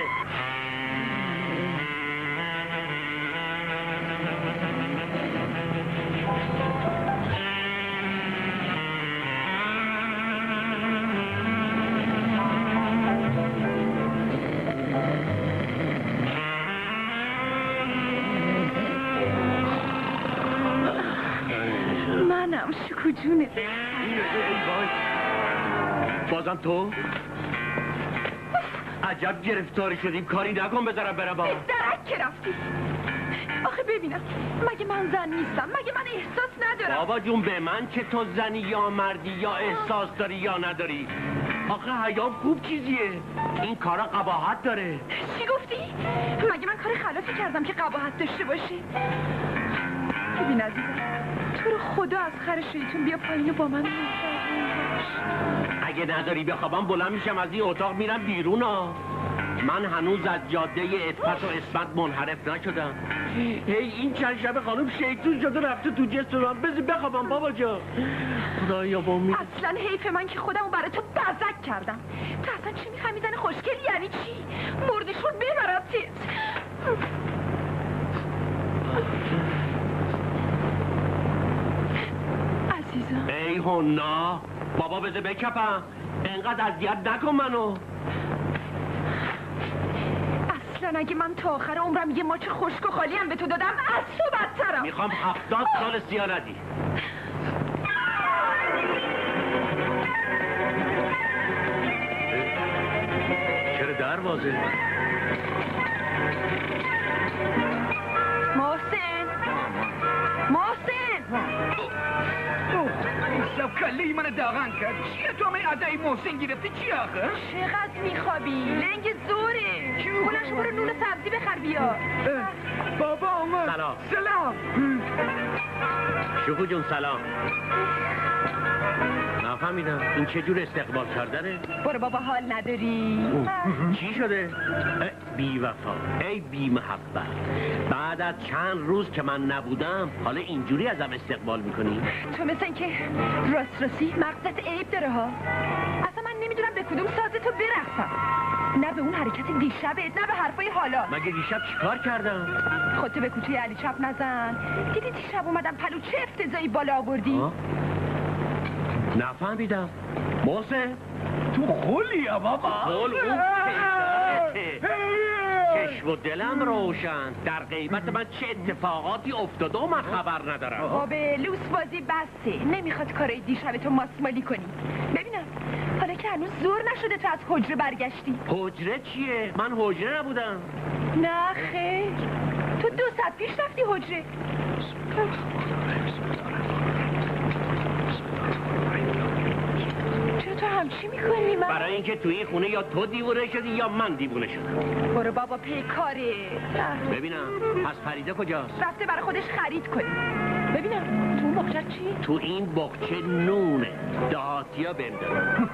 شکو جونه. بازم تو؟ عجب گرفتاری شدیم. کاری نکن بذارم برم با درک که رفتی. آخه ببینم مگه من زن نیستم؟ مگه من احساس ندارم؟ بابا جون به من که تو زنی یا مردی یا احساس داری یا نداری. آخه حیام خوب چیزیه. این کارا قباحت داره. چی گفتی؟ مگه من کار خلافی کردم که قباحت داشته باشه؟ ببین عزیزم، تو رو خدا از خر شیطون بیا پایین و با من اگه نداری بخوابم بلند میشم از این اتاق میرم بیرون ها. من هنوز از جاده عفت و اسمت منحرف نشدم. این چند شب خانم شیطون شده رفته تو جسم من. بذار بخوابم بابا جا. خدایا با می اصلا حیف من که خودمو برای تو بزک کردم. تو اصلا چی میخوای میزنه خوشگل یعنی چی؟ مردشون ببراتت. ای هونا بابا بذار بکپم. انقدر اذیت نکن منو. اصلا اگه من تا آخر عمرم یه ماچ خشک و خالی هم به تو دادم از تو بدترم. میخوام 70 سال سیاه ندی. چرا دروازه؟ کله من داغن کرد. چیه تو همه عدای محسن گرفتی چی آخه؟ چقدر میخوابی؟ لنگ زوره. بلنش برو نون سبزی بخر بیا. بابا اومد. سلام. شوخو جون سلام. نفهمیدم این چه جور استقبال کردنه؟ برو بابا حال نداری. چی شده؟ بی وفا، ای بی محبت. بعد از چند روز که من نبودم حالا اینجوری ازم استقبال میکنی؟ تو مثل این که راستی مغزت عیب داره ها. اصلا من نمیدونم به کدوم سازتو برقصم. نه به اون حرکت دیشبت، نه به حرفای حالا. مگه دیشب چیکار کردم؟ خودتو به کوچه علی چپ نزن. دیدی دیشب اومدم پلو چه افتضایی بالا آوردی؟ نفهمیدم. محسن تو خولی بابا. خول اون چشم و دلم روشن. در غیبت من چه اتفاقاتی افتاده و من خبر ندارم. خب لوس بازی بسته. نمیخواد کارای دیشبتو ماسمالی کنی. ببینم حالا که هنوز زور نشده تو از حجره برگشتی. حجره چیه؟ من حجره نبودم. نه خیر، تو 2 ساعت پیش رفتی حجره. چرا تو همچی میکنی من؟ برای اینکه توی این خونه یا تو دیوونه شدی یا من دیوونه شدم. برو بابا پی کاره. ببینم پس فریده کجاست؟ رفته برای خودش خرید کنی. ببینم تو اون بخچه چی؟ تو این بخچه نونه. دهاتیا بهم دادن.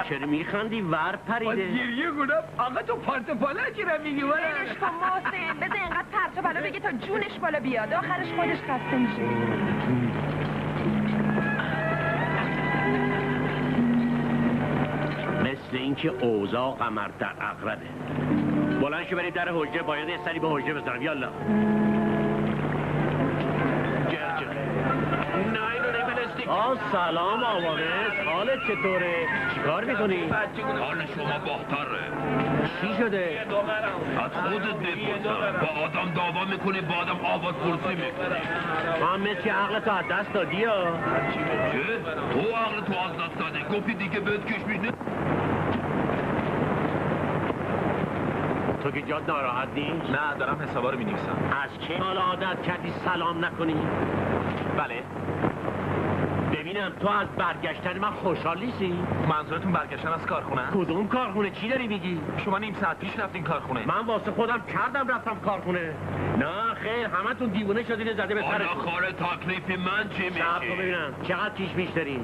چرا میخندی؟ ور پریده. گریه کنم آقا تو پارت بالا چرا میگی؟ بلش کن محسن. بذار اینقدر پرت بالا بگه تا جونش بالا بیاد. آخرش خودش خسته میشه. مثل اینکه اوضاع قمر در عقربه. بلند شو بریم در حجره. باید یه سری به حجره بزنم. یالا جر نه اینو نمیدستی. سلام آوانس، حالت چطوره؟ چیکار میکنی؟ حال شما بهتره. چی شده؟ از خودت بپرسم. با آدم دعوا میکنی، با آدم آواز پرسی میکنی. من مثل عقلتو از دست دادی یا؟ چه؟ تو عقلتو از دست دادی. گفتی دیگه بهت کشمیش نه؟ تو که جاد ناراحت نیست؟ نه دارم حسابا رو می‌نویسم. از چه حال عادت کردی سلام نکنی؟ بله. ببینم تو از برگشتن من خوشحال نیستی؟ منظورتون برگشتن از کارخونه؟ کدوم کارخونه؟ چی داری میگی؟ شما نیم ساعت پیش رفتین کارخونه. من واسه خودم کردم رفتم کارخونه. نه خیر، همتون دیوونه شدین زده به سرتون. آخر تکلیف من چی میشه؟ صبر کن ببینم چقدر کیش دارین؟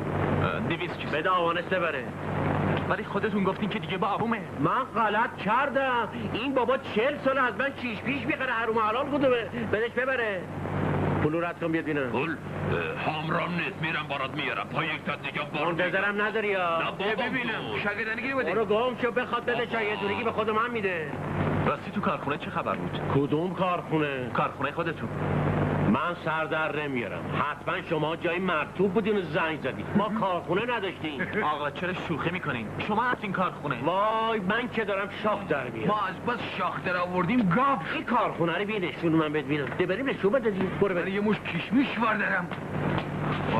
200 کیش. بده آوانس ببره. ولی خودتون گفتین که دیگه با عبومه. من غلط کردم. این بابا 40 سال از من کیش پیش میخره، حروم حلال بوده. بدش ببره. پولو رد کن بیاد بینم. پول همرام نیست، میرم برات میارم. تا یک تا دیگه بار منتظرم نداری یا؟ نه بابا ببینم شاگردنگی بده. برو گم شو، بخواد بده چای دونگی به خود من میده. راستی تو کارخونه چه خبر بود؟ کدوم کارخونه؟ کارخونه خودتون. من سر در نمیارم. حتما شما جای مرطوب بودین و زنگ زدین. ما کارخونه نداشتیم. آقا چرا شوخی میکنین؟ شما رفتین کارخونه. وای من که دارم شاخ در میارم. ما از بس شاخ در آوردیم گاف. این کارخونه رو بیا نشون من ببینم. بریم نشون بدیم. برو بریم. یه موش کشمیش واردارم.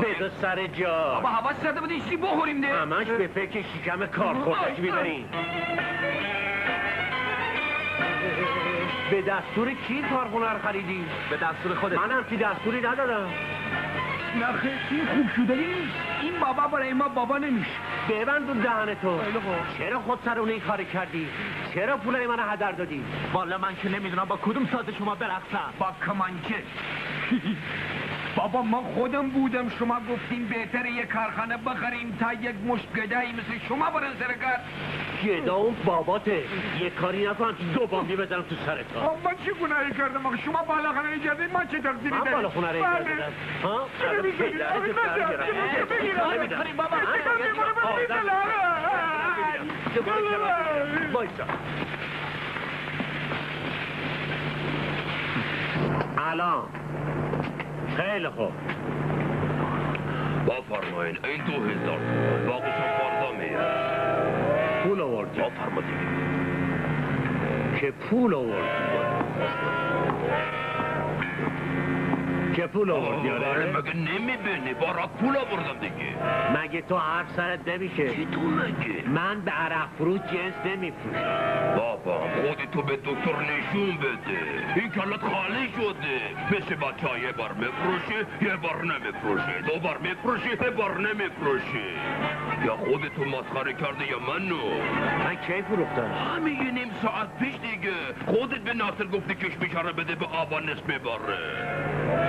بذار سر جا. بابا حواس زده بود چیزی بخوریم ده. همش به فکر شکم کارخونه‌اش میبرین. به دستور کی کارخونه رو خریدی؟ به دستور خودت. من همچی دستوری ندادم. نخیر این خوب شده نیست. این بابا برای ما بابا نمیشه. ببند اون دهنتو. چرا خود سرونه این کاری کردی؟ چرا پولای منو هدر دادی؟ والا من که نمیدونم با کدوم ساز شما برقصم. با کمانچه. بابا ما خودم بودم، شما گفتیم بهتره یه کارخانه بخریم تا یک مشت گدایی مثل شما برن سرکار. گدا اون باباته. یه کاری نکنم دو بامی بزنم تو سرت. من چی گناهی کردم آخه شما بالاخره ایجادین من چه تقصیری دارم؟ من بالاخره ایجاد دادم. ها؟ بایسا. الان خیلی خوب بفرمایین این 2000 باقیشو فردا میاد. پول آوردی؟ بفرمایید که پول آوردی؟ که پول آوردی؟ آره مگه نمیبینی برات پول آوردم دیگه. مگه تو حرف سرت نمیشه؟ چی تو مگه؟ من به عرق فروش جنس نمیفروشم. بابا خودی تو به دکتر نشون بده. این کلت خالی شده. مثل بچه ها یه بار میفروشی یه بار نمیفروشی، دو بار میفروشی یه بار نمیفروشی. یا خودتو مسخره کرده یا منو. من کی فروختم؟ همین یه نیم ساعت پیش دیگه خودت به ناصر گفتی کشمیش رو بده به آوانس ببره.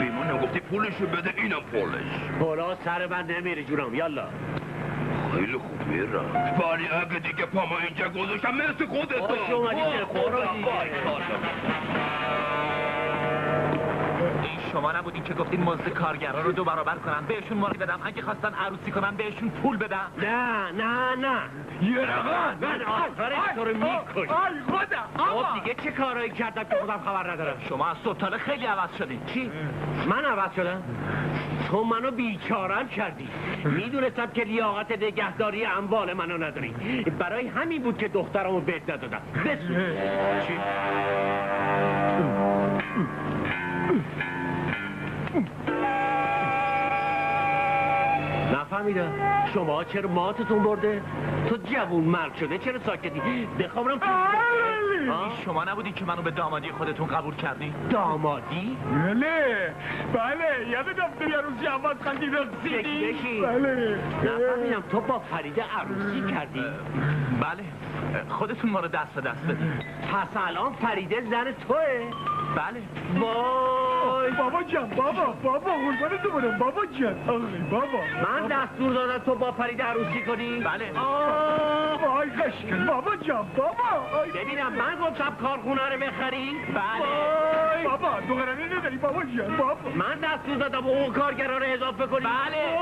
به من گفتی پولشو بده، اینم پولش. پولا سر من نمیره جونم. یالا خیلی خوب میرم. ولی اگه دیگه پاما اینجا گذاشتم مثل خودتو. باش اومدی که خورو دیگه. این شما نبودین که گفتین مزد کارگرها رو 2 برابر کنن، بهشون مالی بدم، اگه خواستن عروسی کنن بهشون پول بدم؟ نه یه رقم من آخرش تو رو میکشم. آی خدا خب دیگه چه کارایی کردم که خودم خبر ندارم؟ شما از سلطانه خیلی عوض شدین. چی؟ من عوض شدم؟ تو منو بیچارم کردی. میدونستم که لیاقت نگهداری اموال منو نداری. برای همین بود که دخترمو بهت ندادم. بسو. چی؟ نفهمیدم شما چرا ماتتون برده؟ تو جوون مرد شده چرا ساکتی؟ بخوابرم شما نبودین که منو به دامادی خودتون قبول کردین؟ دامادی؟ بله یاد دفتری عروسی عوض خندی رقصیدی؟ بله نفهمیدم تو با فریده عروسی کردی؟ بله خودتون ما رو دست به دست بدین. پس الان فریده زن توه؟ بله. وای بابا جان بابا قربان تو برم بابا جان. بابا من دستور دادم تو با فریده عروسی کنی؟ بله. آی کشکن بابا جان بابا. ببینم من گفتم کارخونه رو بخری؟ بله. بابا تو قراره نداری بابا جان بابا. من دستور دادم اون کارگرا رو اضافه کنی؟ بله.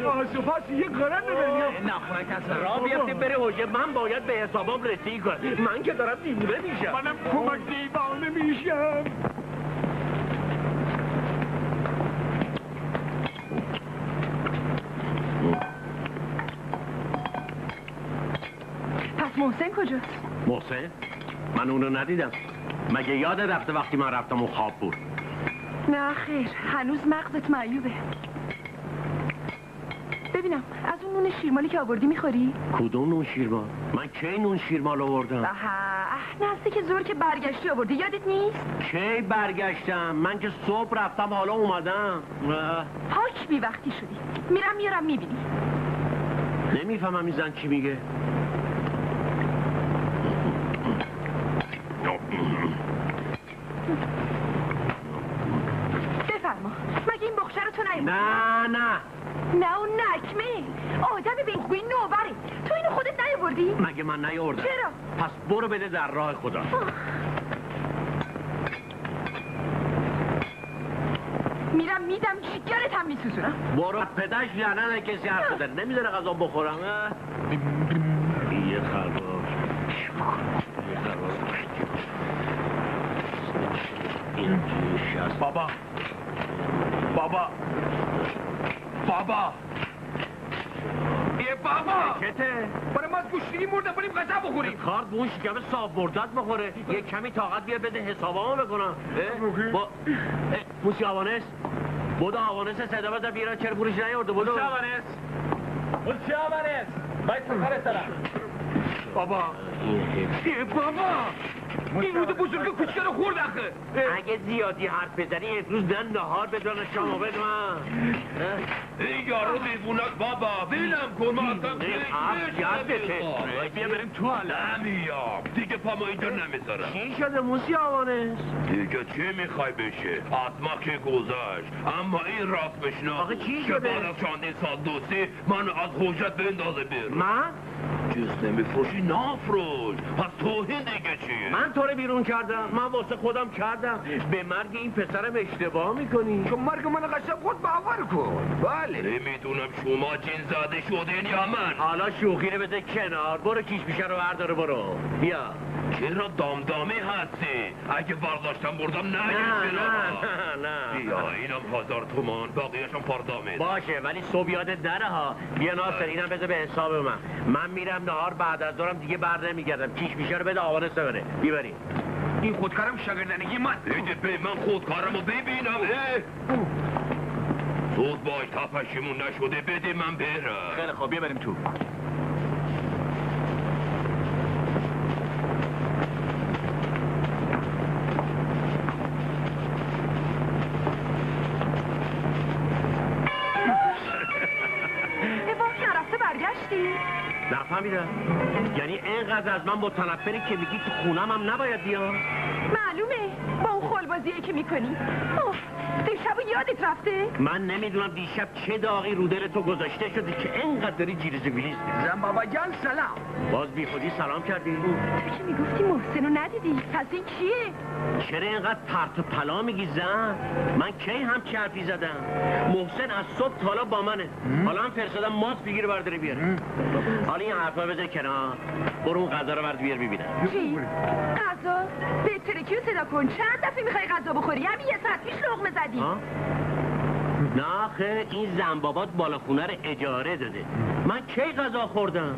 آسفاس یه قراره نداری. نخونک از را بیفته بره حوجه. من باید به حسابم رسیدگی کنم. من که دارم دیوونه میشم. منم کمک دیوانه میشم. محسن کجاست؟ محسن؟ من اونو ندیدم. مگه یاد رفته وقتی من رفتم اون خواب بود؟ نه خیر، هنوز مغزت معیوبه. ببینم از اون نون شیرمالی که آوردی میخوری؟ کدوم نون شیرمال؟ من کی نون شیرمال آوردم؟ نزدیک ظهر که برگشتی آوردی، یادت نیست؟ کی برگشتم؟ من که صبح رفتم حالا اومدم. پاک بی وقتی شدی. میرم میارم میبینی. نمیفهمم این زن چی میگه. بفرما. مگه این بخشه رو تو نیوردی؟ نه اون نکمه. آدم به این خوی نوبره. تو اینو خودت نیاوردی؟ مگه من نیاوردم؟ چرا؟ پس برو بده در راه خدا. میرم میدم جگرت هم میسوزونم. برو پدش لعنت کسی حرف بزنه نمیذاره غذا بخورم. یه خرباش بابا یه بابا کته برای ما از گوشتگی مرده بریم غذا بخوریم. کارت به اون شکم صاف بردت بخوره. یه کمی طاقت بیا بده حسابامو بکنم. موسی آوانس بودو آوانس صدا بزن بیران چرا بورش نیورده بودو. موسی آوانس باید سفر سرم. بابا این روز بزرگ کوچکه رو خورد آخه. اگه زیادی حرف بزنی امروز نه نهار بدون شما بدون. این یارو دیوونات بابا بینم کن ما اصلا بیا بریم تو حالا. نمیام دیگه پا ما اینجا نمیذارم. چی شده موسی آوانس؟ دیگه چی میخوای بشه؟ از ما که گذشت اما این راست بشنا. آخه چی که شده؟ بعد از چندین سال دوستی منو از حجت بندازه بیرون. من؟ چیز نمیفروشی نفروش. پس توهین دیگه چیه؟ من تو رو بیرون کردم. من واسه خودم کردم. به مرگ این پسرم اشتباه میکنی. تو مرگ من قشنگ خود باور کن. بله نمیدونم شما جن زاده شدین یا من. حالا شوخی رو بده کنار. برو کیش بیشه رو برداره برو. بیا. چرا دامدامی هستی؟ اگه برداشتم بردم نه. بیا اینم 1000 تومان باقیه‌شم پاردامه. باشه ولی صبح یادت نره ها. بیا ناصر اینم بذار به حساب من میرم نهار بعد از ظهرم دیگه بر نمیگردم. کیش بیشه رو بده آوانس بره. ببریم. این خودکارم شاگردنگی من. به من خودکارمو ببینم. زود باش تا پشیمون نشده بده من برم. خیلی خوب بیا بریم تو. نفهمیدم. یعنی اینقدر از من متنفری که میگی تو خونم هم نباید بیام؟ معلومه با اون خلبازیه که میکنی. دیشب یادت رفته؟ من نمیدونم دیشب چه داغی رو دل تو گذاشته شده که اینقدر داری جیرز ویلیز زن بابا جان سلام. باز بی خودی سلام کردی؟ تو که میگفتی محسن رو ندیدی. پس این کیه؟ چرا اینقدر پرت و پلا میگی زن؟ من کی هم چه حرفی زدم؟ محسن از صبح تا حالا با منه. حالا هم فرستادم ماست بگیره برداره بیاره. حالا این حرفا بذار کنار. برو اون غذا رو برد بیار ببینم. چی؟ غذا؟ بهتره کیو صدا کن. چند دفعه میخوای غذا بخوری؟ همین یه ساعت پیش لقمه زدی. نه خیر این زنبابات بالا خونه رو اجاره داده. من کی غذا خوردم؟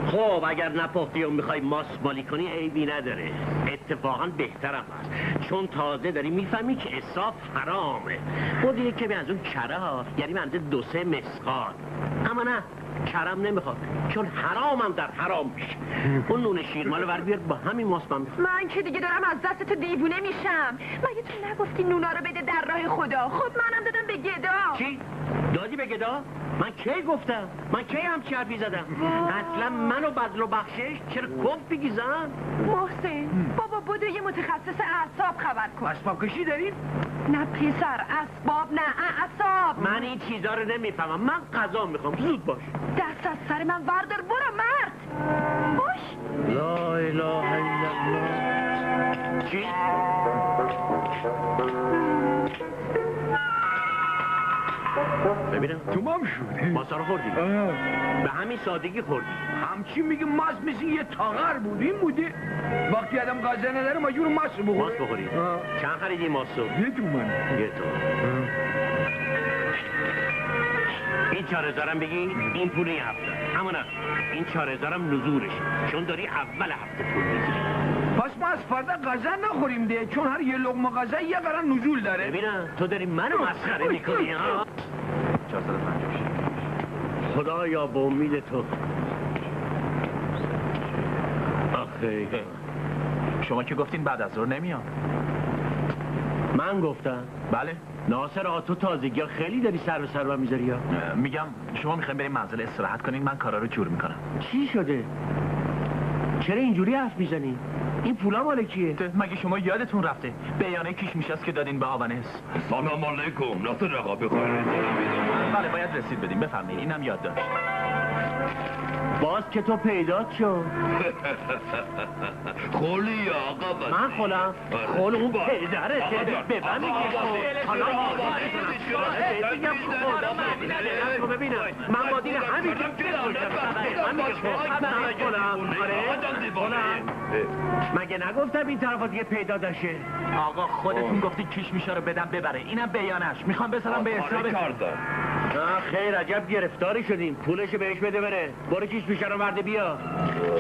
خب اگر نپختی و میخوای ماسمالی کنی عیبی نداره. اتفاقا بهترم هست چون تازه داری میفهمی که اسراف حرامه. بود یک کمی از اون کره ها یعنی منده 2-3 مسقال. اما نه کرم نمیخواد چون حرامم در حرام میشه. اون نون شیرمال ور بیار با همین ماسمم میخواد. من که دیگه دارم از دست تو دیوونه میشم. مگه تو نگفتی نونا رو بده در راه خدا؟ خب منم دادم به گدا. چی؟ دادی به گدا؟ من کی گفتم؟ من کی همچی حرفی زدم؟ اصلا منو بدل و بخشش چرا کف بگی زن؟ محسن بابا بودو یه متخصص اعصاب خبر کن. اسباب کشی داریم؟ نه پسر اسباب نه اعصاب. من این چیزا رو نمیفهمم. من غذا میخوام زود باش. دست از سر من وردار برو مرد. باش. لا اله الا الله. چی؟ ببینم تمام شده. ماسا رو خوردی؟ به همین سادگی خوردی. همچین میگه ماست مثل یه تاغر بود. این بوده وقتی آدم غذا نداره مجبور ماست بخوره. ماست بخوری؟ چند خریدی ماستو؟ 1 تومن. 1 تومن. این 4000 بگی این پول این هفته. همونا این 4000 نزولش، چون داری اول هفته پول میگیری. پس ما از فردا غذا نخوریم ده، چون هر یه لقمه غذا یه قرن نزول داره. ببینم تو داری منو مسخره میکنی ها. 456. خدایا به امید تو. آخه شما که گفتین بعد از ظهر نمیام. من گفتم بله. ناصر آتو تازگی ها خیلی داری سر به سر من میذاری ها. میگم شما میخوایم بریم منزل استراحت کنین، من کارا رو جور میکنم. چی شده؟ چرا اینجوری حرف میزنی؟ این پولا مال کیه؟ مگه شما یادتون رفته بیانیه کیش میشست که دادین به آونس؟ سلام علیکم. ناصر آقا بخیر. بله باید رسید بدیم. بفرمایید اینم یاد داشت. باز که تو پیدات شد. خولی آقا بس. من خولم؟ خول اون پدرته. به من میگی حالا ببینم من با دین همین من میگه خولم. مگه نگفتم این طرفا دیگه پیدا داشته؟ آقا خودتون گفتی کیش میشه رو بدم ببره. اینم بیانش. میخوام بذارم به حساب. خیر عجب گرفتاری شدیم. پولشو بهش بده بره. برو کیش میشه رو ورده بیا.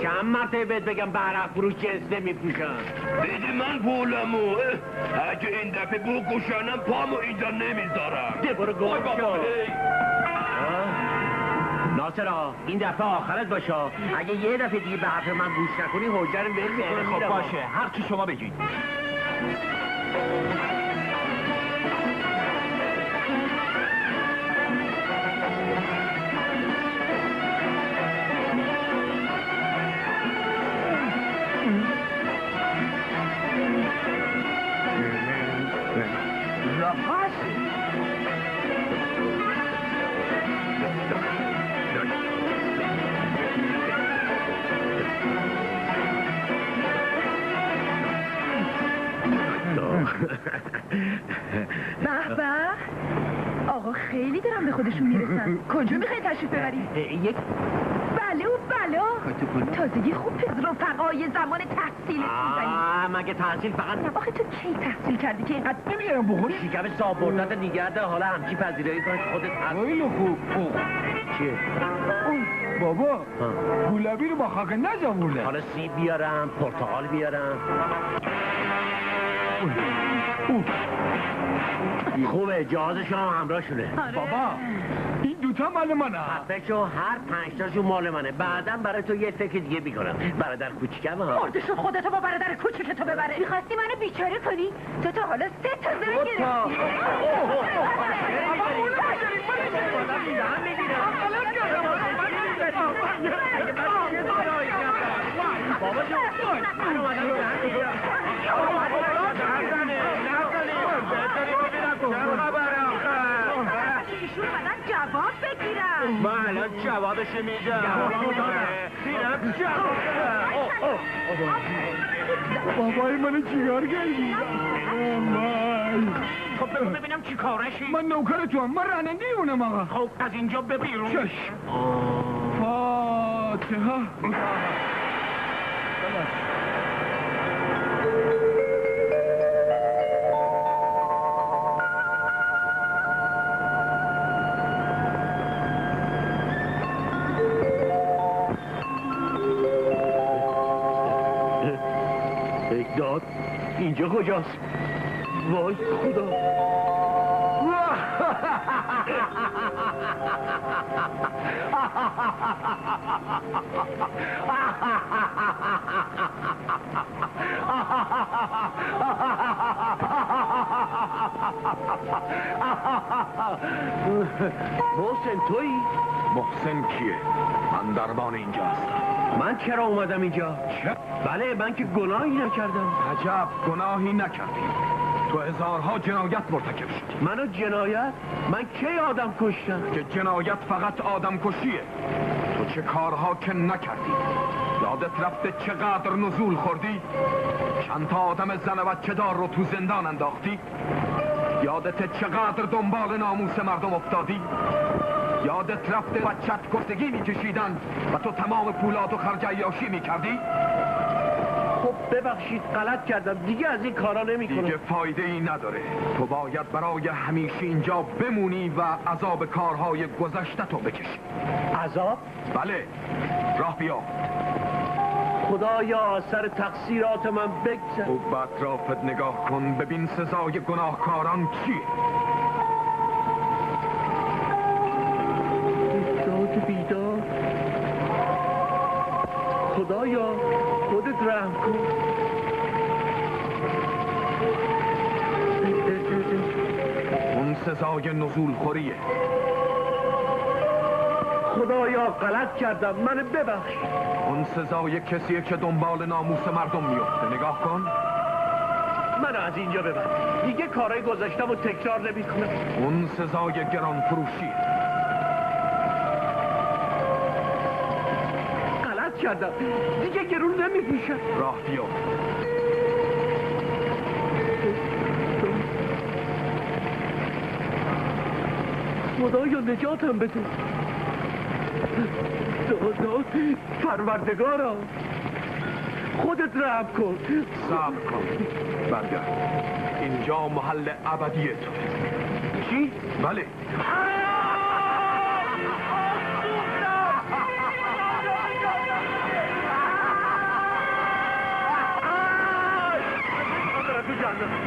چند مرتبه بهت بگم برق فروش جنس نمیپوشن. بده من پولمو. اگه این دفعه بکشنم پامو اینجا نمیذارم. ده برو گم شو. ناصرا این دفعه آخرت باشه. اگه یه دفعه دیگه به حرف من گوش نکنی حجرم ول میکنم. خب باشه هر چی شما بگید. به آقا خیلی دارم به خودشون میرسن. کجا میخوای تشریف ببری؟ یک بله و بله تازگی خوب پز رفقای زمان تحصیل مگه تحصیل فقط آخه تو کی تحصیل کردی که اینقدر نمیارم بخور شکم صاحب بردت نیگه ده حالا همچی پذیرایی کنی خودت خیلی خوب. چیه؟ بابا گلابی رو با خاک نجاورده. حالا سیب بیارم پرتقال بیارم. خوبه جهازش هم همراه شده. بابا این دوتا مال منه. فکرشو هر 5 تاشون مال منه. بعدم برای تو یه فکر دیگه میکنم. برادر کوچیکم ها. مرده شد خودتو با برادر کوچیکتو ببره. میخواستی منو بیچاره کنی؟ تو تا حالا 3 تا زن گرفتی. بابا ایشون بدن جواب بگیرم. من الان جوابش میدم. بابای منو چیکار کردی؟ خب بگو ببینم چی کارشی؟ من نوکر تو هم. من راننده اونم آقا. خب از اینجا به بیرون. چش فاتحه. داد اینجا کجاست؟ وای خدا. محسن تویی؟ محسن کیه؟ من دربان اینجا هستم. من چرا اومدم اینجا؟ بله من که گناهی نکردم. عجب گناهی نکردی. تو هزارها جنایت مرتکب شد. منو جنایت؟ من کی آدم کشتم؟ که جنایت فقط آدم کشیه. تو چه کارها که نکردی. یادت رفته چقدر نزول خوردی؟ چند تا آدم زن و بچه دار رو تو زندان انداختی؟ یادت چقدر دنبال ناموس مردم افتادی؟ یادت رفته بچت کشتگی میکشیدن و تو تمام پولاد و خرج عیاشی میکردی؟ خب ببخشید غلط کردم، دیگه از این کارا نمیکنم. دیگه فایده ای نداره. تو باید برای همیشه اینجا بمونی و عذاب کارهای گذشته تو بکشی. عذاب؟ بله، راه بیا. خدایا سر تقصیرات من بگذر. خوب به اطرافت نگاه کن، ببین سزای گناهکاران چیه. داد بیداد، خدایا خودت رحم کن. اون سزای نزول خوریه. خدایا غلط کردم، منو ببخش. اون سزای کسیه که دنبال ناموس مردم میفته. نگاه کن. منو از اینجا ببر، دیگه کارهای گذاشتم و تکرار نمیکنم. اون سزای گران فروشیه. غلط کردم، دیگه گرون نمیپوشم. راه بیا. خدایا نجاتم بده. دادا پروردگارا خودت رحم کن. صبر کن، برگرد. اینجا محل ابدی تو. چی؟ بله.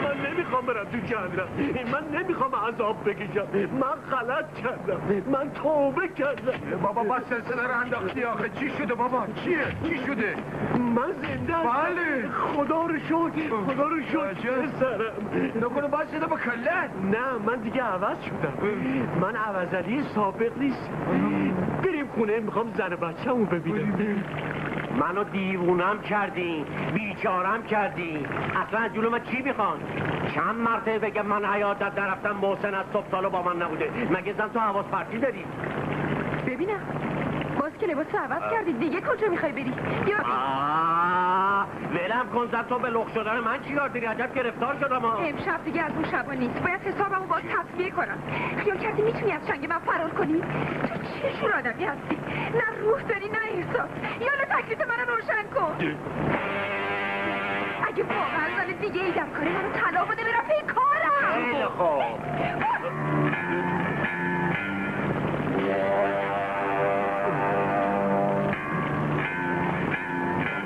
من نمیخوام برم تو جهنم. من نمیخوام عذاب بکشم. من غلط کردم. من توبه کردم. بابا بس سلسله رو انداختی آخه. چی شده بابا؟ چیه؟ چی شده؟ من زنده. بله. خدا رو شکر. خدا رو شکر پسرم. نکنه باز شده با کلت؟ نه من دیگه عوض شدم. من عوضلی سابق نیست. بریم خونه، میخوام زن بچه‌مو ببینم. منو دیوونم کردین، بیچارم کردین. اصلا از جلو من چی میخوان؟ چند مرتبه بگم من عیادت نرفتم، محسن از صبح سالو با من نبوده. مگه زن تو حواس پرتی داری؟ ببینم باز که لباس عوض کردی، دیگه کجا میخوای بری؟ بیا ولم کن، زن تو به لخ شدن من چی کار داری؟ عجب گرفتار شدم. امشب دیگه از اون شبا نیست، باید حسابمو باز تصفیه کنم. خیال کردی میتونی از چنگ من فرار کنی؟ تو چه جور آدمی هستی؟ نه روح داری نه احساس. یالا تکلیف منو روشن کن. اگه واقعا زن دیگه ای در کاری منو طلاق بده برم پی کارم. خیلی خوب.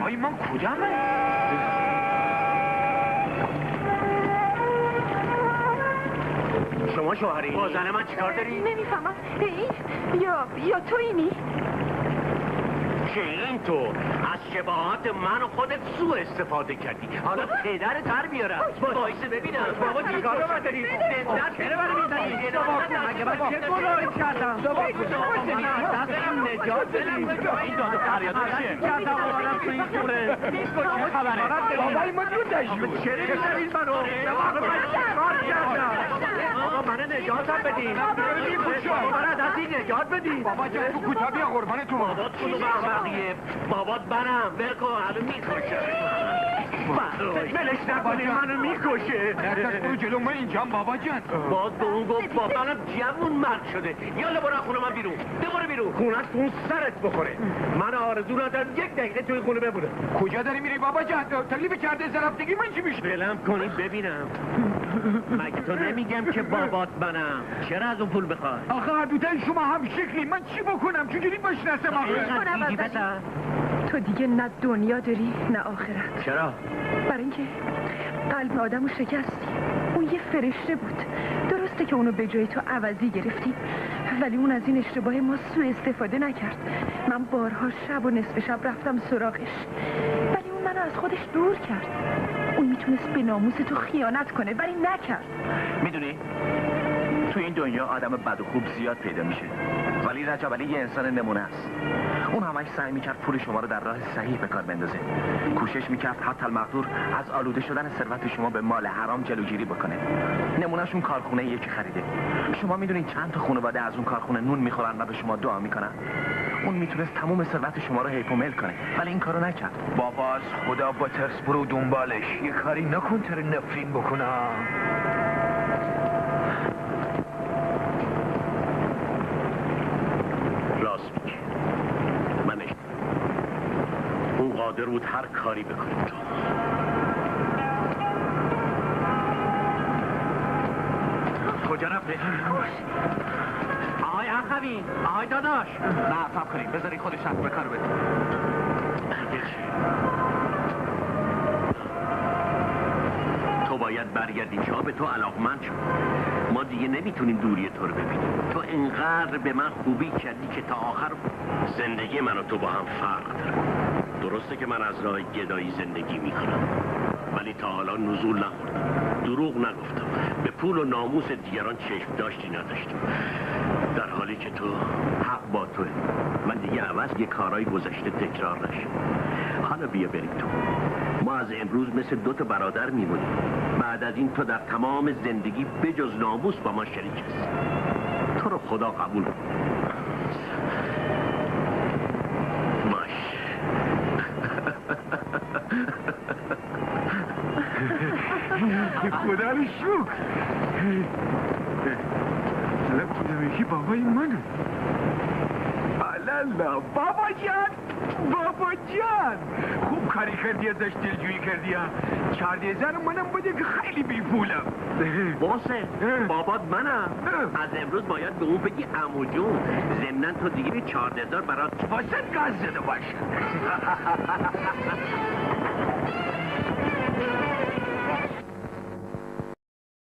آی من کجا شما شوهری؟ با زن من چیکار داری؟ نمیفهمم. این یا تو اینی؟ که این تو از شباهات من و خودت سوء استفاده کردی. حالا پدر تر بیارم. بایسته ببینم. بابا چیکار رو داری؟ زندت چرا برای میزنی؟ مگه من چه گناهی کردم؟ دستم نجات بدی. این داده فریاد چیه؟ کردم آدم تو این جوره. چه خبره؟ بابای ما جون داشتیم. چرا میزنید منو؟ کار کردم. آقا من نجاتم بدی. من از این نجات بدی. بابا جان تو کوتا بیا قربان تو. بابا تو بقیه بابات برم ولکن الان میکشه. ولش نکنی منو میکشه. دستت برو جلو من اینجام بابا جان. باز به اون گفت بابانم جوون مرد شده. یالا برو خونه من بیرون. برو بیرون. خونه‌اش تو اون سرت بخوره. من آرزو ندارم یک دقیقه توی خونه بمونه. کجا داری میری بابا جان؟ تکلیف کرده زرفتگی من چی میشه؟ ولم کنی ببینم. مگه تو نمیگم که بابات منم؟ چرا از اون پول بخوای؟ آخه هردوتای شما هم شکلی. من چی بکنم؟ چجوری بشناسم آخه؟ تو دیگه نه دنیا داری نه آخرت. چرا؟ برای اینکه قلب آدمو شکستی. اون یه فرشته بود. درسته که اونو به جای تو عوضی گرفتی، ولی اون از این اشتباه ما سوء استفاده نکرد. من بارها شب و نصف شب رفتم سراغش، ولی اون منو از خودش دور کرد. اون میتونست به ناموس تو خیانت کنه ولی نکرد. میدونی تو این دنیا آدم بد و خوب زیاد پیدا میشه، ولی رجب علی یه انسان نمونه است. اون همش سعی میکرد پول شما رو در راه صحیح به کار بندازه. کوشش میکرد حتی المقدور از آلوده شدن ثروت شما به مال حرام جلوگیری بکنه. نمونهشون کارخونه یکی خریده. شما میدونید چند تا خانواده از اون کارخونه نون میخورن و به شما دعا میکنن. اون میتونست تمام ثروت شما رو حیف و مل کنه، ولی این کارو نکرد. بابا از خدا با ترس برو دنبالش. یه کاری نکن تر نفرین بکنم. راست میگه. من اون قادر بود هر کاری بکنیم تو. کجا رفته؟ آهای اخوی، آهای داداش. نه صبر کنیم، بذاری خودش دست به کار بده. تو باید برگردی، چه به تو علاقمند شد. ما دیگه نمیتونیم دوری تو رو ببینیم. تو انقدر به من خوبی کردی که تا آخر زندگی من و تو با هم فرق داره. درسته که من از راه گدایی زندگی میکنم، ولی تا حالا نزول نخوردم، دروغ نگفتم، به پول و ناموس دیگران چشم داشتی نداشتم، در حالی که تو حق با توه و دیگه عوض یه کارهای گذشته تکرار نشه. حالا بیا بریم تو. ما از امروز مثل دوتا برادر میمونیم. بعد از این تو در تمام زندگی بجز ناموس با ما شریک هستی. تو رو خدا قبول کن. خدا رو شکر. حالا کدوم یکی بابای منه؟ الالا بابا جان، بابا جان، خوب کاری کردی، ازش دلجویی کردی. 4000 منم بوده که خیلی بی پولم. محسن، بابات منم. از امروز باید به اون بگی عمو جون. ضمناً تو دیگه 4000 برات واسه گاز زده باشه.